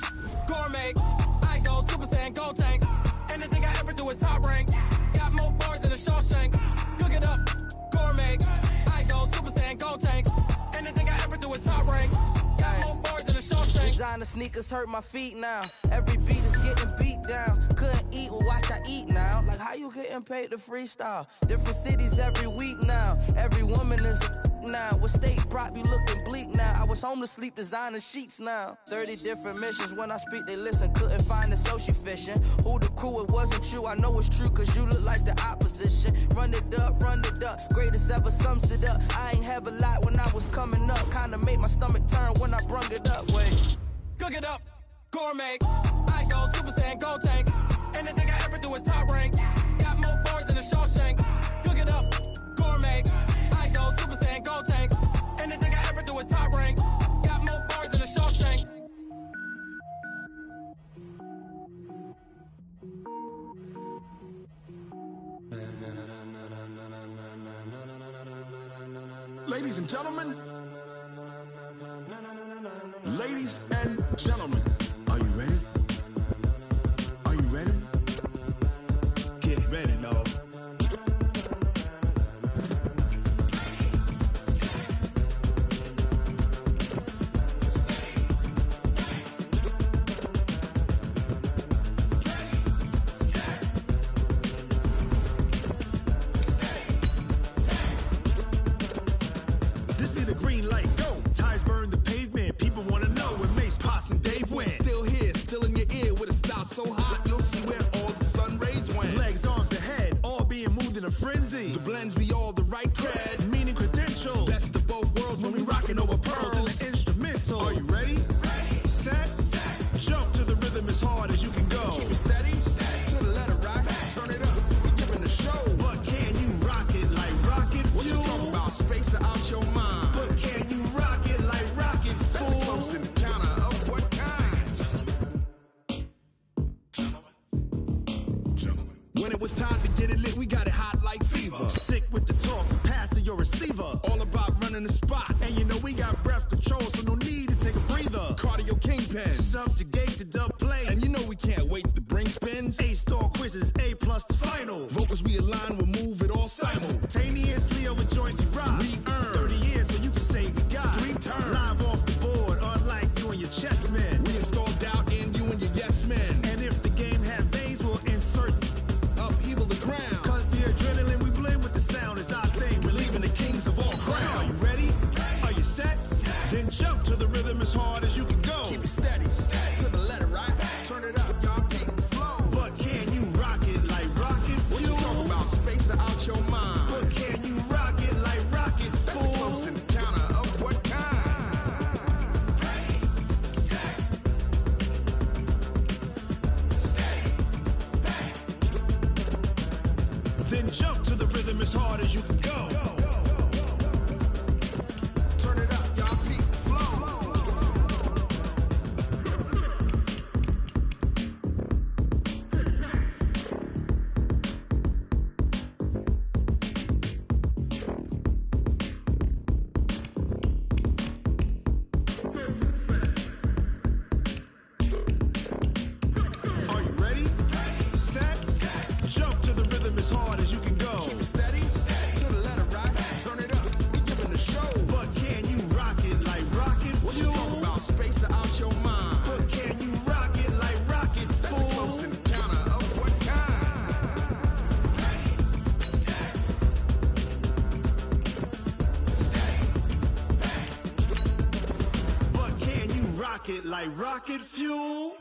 gourmet. I go Super Saiyan, gold tank. Anything I ever do is top rank. Got more bars than a Shawshank. Cook it up, gourmet. I go Super Saiyan, gold tank. Anything I ever do is top rank. Got more bars than a Shawshank. Designer sneakers hurt my feet now. Every beat is getting beat down. Couldn't eat, well watch I eat now. Like how you getting paid to freestyle? Different cities every week now. Every woman is a now. What state brought me looking bleak now? I was home to sleep designing sheets now. 30 different missions. When I speak they listen. Couldn't find the social fishing. Who the crew? It wasn't you. I know it's true cause you look like the opposition. Run it up. Greatest ever sums it up. I ain't have a lot when I was coming up. Kinda made my stomach turn when I brung it up. Wait. Cook it up, gourmet. I go Super Saiyan, gold tank. Anything I ever do is top rank. Got more bars than a Shawshank. Cook it up, gourmet. I go Super Saiyan, gold tank. Anything I ever do is top rank. Got more bars than a Shawshank. Ladies and gentlemen, are you ready? Are you ready? Get ready, dog. This be the green light, go. Tires burn the pavement. People wanna know when Mace, Potts, and Dave went. Still here, still in your ear with a style so hot, you'll see where all the sun rays went. Legs, arms, and head, all being moved in a frenzy. The blends be all the right cred, Meaning credentials. best of both worlds when we rockin' over pearls. in the instrumental. Are you ready? Set, jump to the rhythm as hard as you can go. Keep it steady, to the letter rock, turn it up, we giving the show. But can you rock it like rocket What you fuel? talking about, space or out your mind? But can you rock it like rockets, That's a fool? close encounter of what kind? When it was time to get it lit, we got it hot like fever. Sick with the talk, pass to your receiver. All about running the spot, And you know we got breath control, so no need to take a breather. cardio kingpin. Subjugate the dub play. And you know we can't wait to bring spins. A-star quizzes, A+ the final. Vocals we align, we'll move it all Simultaneously over joints we rock. We earn 30 years so you can say we got 3 turns. Live off the board, unlike you and your chess men. We install doubt in you and your yes men. And if the game had veins, we'll insert Upheaval the ground. Cause the adrenaline we blend with the sound is our thing. Relieving the kings of all crowns. Are you ready? Are you set? Then jump to the rhythm as hard as you can go. Keep it steady, to the letter right. Turn it up, y'all keep the flow. But can you rock it like rocket fuel? What you talking about, space or out your mind? But can you rock it like rockets, That's a fool? close encounter of what kind? it like rocket fuel.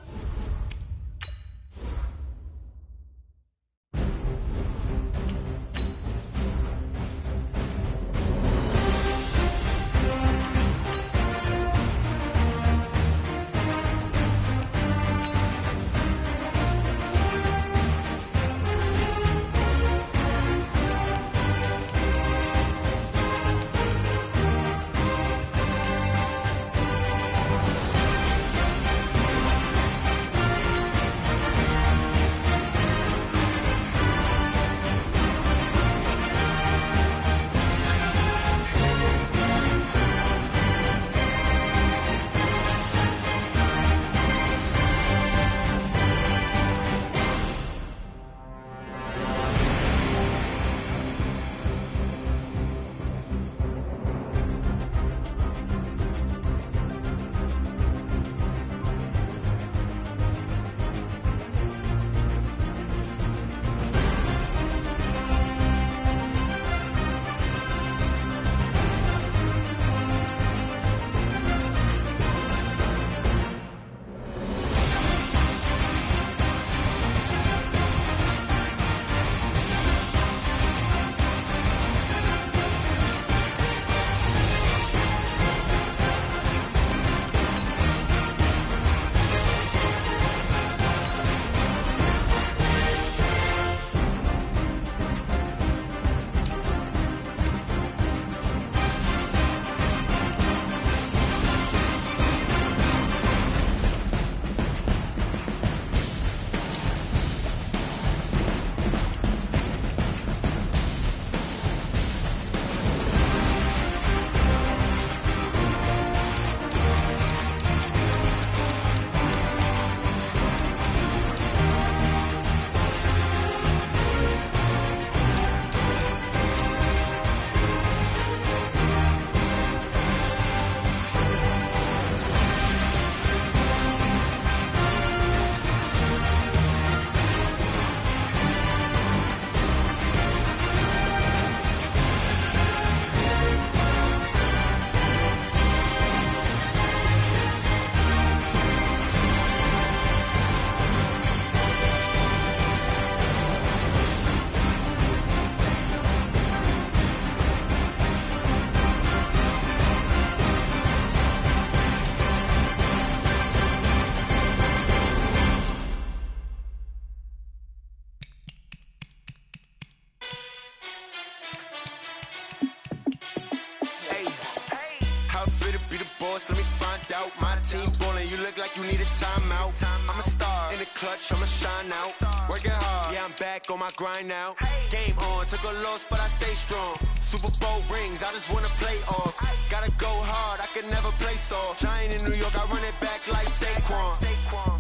Let me find out. My team ballin', you look like you need a timeout. I'm a star in the clutch, I'ma shine out. Working hard, yeah, I'm back on my grind now. Game on, took a loss, but I stay strong. Super Bowl rings, I just wanna play off. Gotta go hard, I can never play soft. Giant in New York, I run it back like Saquon.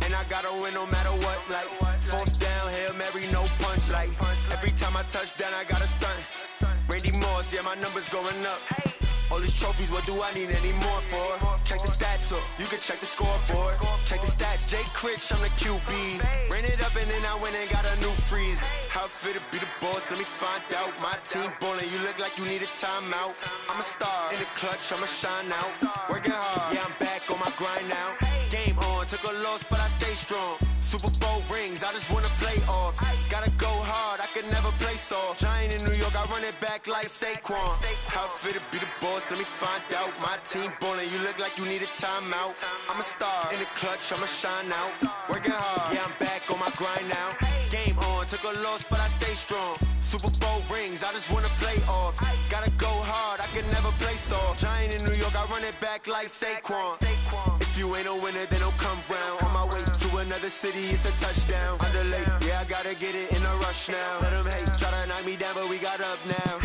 And I gotta win no matter what, like fourth down, Hail Mary, no punch. Like every time I touch down, I gotta stunt. Randy Moss, yeah, my numbers going up. All these trophies, what do I need any more for? Check the stats up, you can check the scoreboard. Check the stats, Jay Critch, I'm the QB. Ran it up and then I went and got a new freeze. How it feel to be the boss, let me find out. My team ballin', you look like you need a timeout. I'm a star in the clutch, I'ma shine out. Working hard, yeah, I'm back on my grind now. Game on, took a loss, but I stay strong. Super Bowl rings, I just wanna play off. Gotta go hard, I can never play soft. Giant in New York, I run it back like Saquon. How it feel to be the boss, let me find out. My team ballin', you look like you need a timeout. I'm a star in the clutch, I'ma shine out. Working hard, yeah, I'm back on my grind now. Game on, took a loss, but I stay strong. Super Bowl rings, I just wanna play off. Gotta go hard, I can never play soft. Giant in New York, I run it back like Saquon. If you ain't a winner, then don't come round. On my way to another city, it's a touchdown. Underlay, yeah, I gotta get it in a rush now. Let them hate, try to knock me down, but we got up now.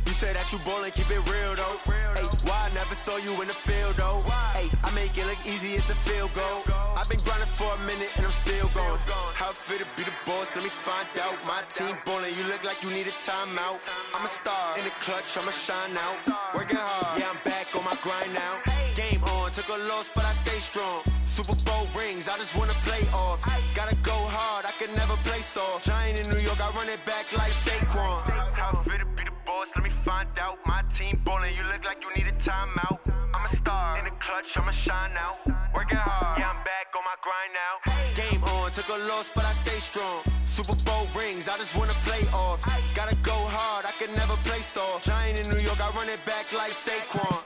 You say that you ballin', keep it real though. Hey, why I never saw you in the field though? Hey, I make it look easy, it's a field goal. I've been grinding for a minute and I'm still going. How it feel to be the boss, let me find out. My team ballin', you look like you need a timeout. I'm a star in the clutch, I'ma shine out. Working hard, yeah, I'm back on my grind now. Game on, took a loss, but I stay strong. Super Bowl rings, I just wanna play off. Gotta go hard, I can never play soft. Giant in New York, I run it back like Saquon. How it feel to be the boss, let me find out. My team ballin', you look like you need a timeout. I'm a star in the clutch, I'ma shine out. Working hard, yeah, I'm back on my grind now. Game on, took a loss, but I stay strong. Super Bowl rings, I just wanna play off. Gotta go hard, I can never play soft. Giant in New York, I run it back like Saquon.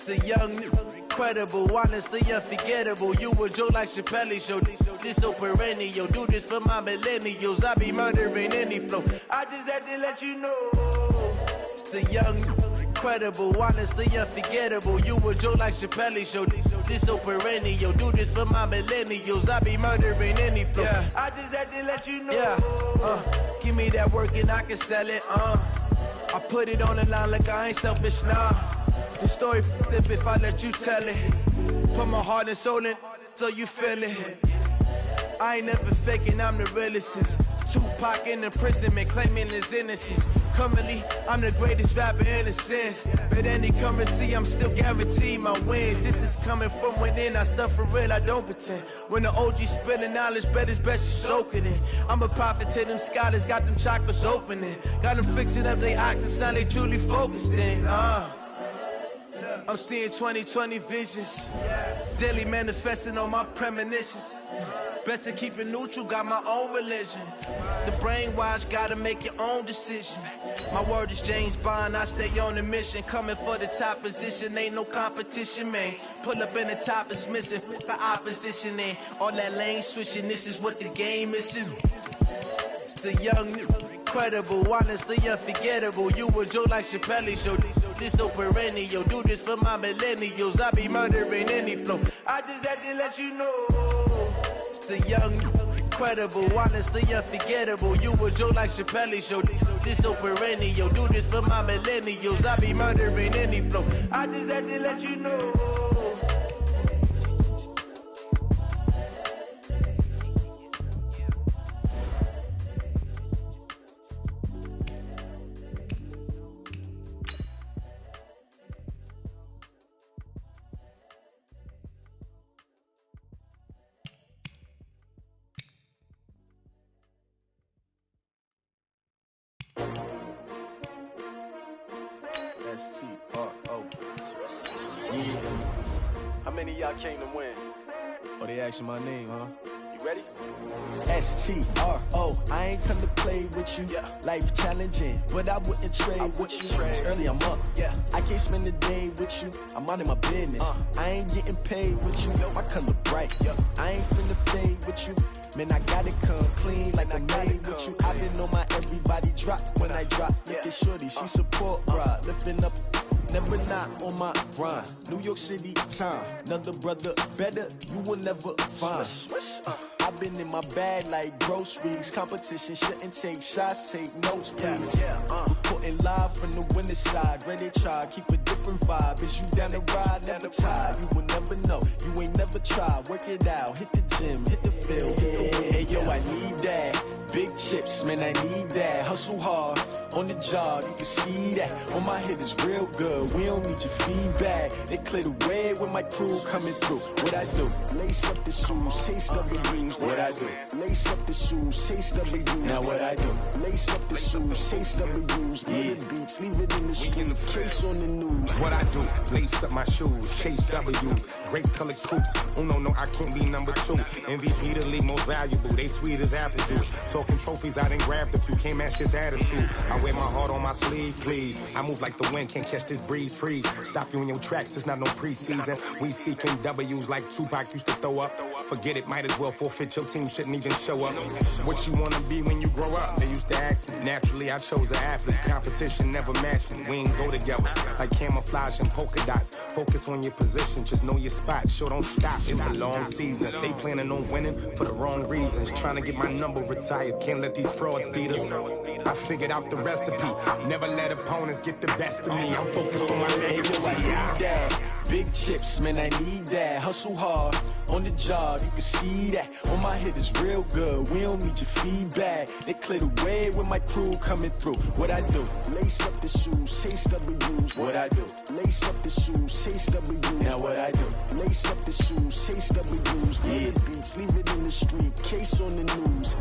The young, incredible, honestly unforgettable. You a Joe like Chappelle show. This so perennial. Do this for my millennials. I be murdering any flow. I just had to let you know. It's the young, incredible, honestly unforgettable. You a Joe like Chappelle show. This so perennial. Do this for my millennials. I be murdering any flow. Yeah. I just had to let you know. Yeah. Give me that work and I can sell it. I put it on the line like I ain't selfish, nah. The story f***ed if I let you tell it. Put my heart and soul in so you feel it. I ain't never faking, I'm the realest since Tupac in imprisonment, claiming his innocence. Currently, I'm the greatest rapper in a sense. But any currency, I'm still guaranteed my wins. This is coming from within, I stuff for real, I don't pretend. When the OG spilling knowledge, bet it's best you soak it in. I'm a prophet to them scholars, got them chakras opening. Got them fixing up they octaves, now they truly focused in. I'm seeing 2020 visions. Daily manifesting on my premonitions. Best to keep it neutral, got my own religion. The brainwash, gotta make your own decision. My word is James Bond, I stay on a mission. Coming for the top position, ain't no competition, man. Pull up in the top, it's missing, the opposition in. All that lane switching, this is what the game is. It's the young, incredible, honestly unforgettable. You a Joe like Chappelle show. This so perennial. Do this for my millennials. I be murdering any flow. I just had to let you know. It's the young, incredible, honestly unforgettable. You a joke like Chappelle show. This so perennial. Do this for my millennials. I be murdering any flow. I just had to let you know. S-T-R-O. Yeah. How many of y'all came to win? Oh, they asking my name, huh? You ready? S-T-R-O. I ain't come to play with you. Life challenging, but I wouldn't trade with you. It's early, I'm up. I can't spend the day with you. I'm out of my business. I ain't getting paid with you. My color bright. I ain't finna fade with you. Man, I gotta come clean like I made with you. I been on my everybody drop when I drop. Look at shorty, she support ride. Lifting up, never not on my grind. New York City time. Another brother better, you will never find. I've been in my bag like groceries. Competition shouldn't take shots, take notes, please. Reporting live from the winter side. Ready to try, keep a different vibe. Is you down the ride, never tired. You will never know, you ain't never tried. Work it out, hit the gym, hit the field, hit the wheel. Hey yo, I need that. Big chips, man, I need that. Hustle hard, on the job, you can see that. On my head is real good, we don't need your feedback. They clear the way with my crew coming through. What I do? Lace up the shoes, chase W's. What I do? Lace up the shoes, chase W's. Now what I do? Lace up the shoes, chase W's. Murder beats, leave it in the street, case on the news. What I do? Lace up my shoes, chase W's. Great colored coops. Oh no, I can't be number 2. MVP the league most valuable. They sweet as apple juice. Talking trophies, I done grabbed a few. Can't match this attitude. I wear my heart on my sleeve, please. I move like the wind, can't catch this breeze, freeze. Stop you in your tracks, there's not no preseason. We seeking W's like Tupac used to throw up. Forget it, might as well forfeit. Your team shouldn't even show up. What you wanna be when you grow up? They used to ask me. Naturally, I chose an athlete. Competition never matched me. We ain't go together like camouflage and polka dots. Focus on your position, just know your spot. Show don't stop, it's a long season. They planning on winning for the wrong reasons. Trying to get my number retired. Can't let these frauds beat us. I figured out the recipe. Never let opponents get the best of me. I'm focused on my legacy. Hey, yo, I need that. Big chips, man, I need that. Hustle hard, on the job, you can see that. On my head is real good, we don't need your feedback. They clear the way with my crew coming through. What I do? Lace up the shoes, chase W's. What I do? Lace up the shoes, chase W's. Now what I do? Lace up the shoes, chase W's. Murder beats, leave it in the street, case on the news.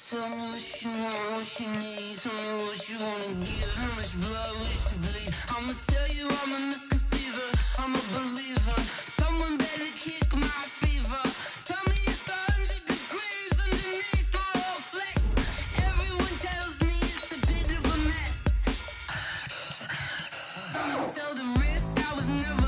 Tell me what you want, what you need. Tell me what you wanna give. How much blood wish to bleed? I'ma tell you I'm a misconceiver. I'm a believer. Someone better kick my fever. Tell me it's 100 degrees underneath my whole flex. Everyone tells me it's a bit of a mess. I'ma tell the risk I was never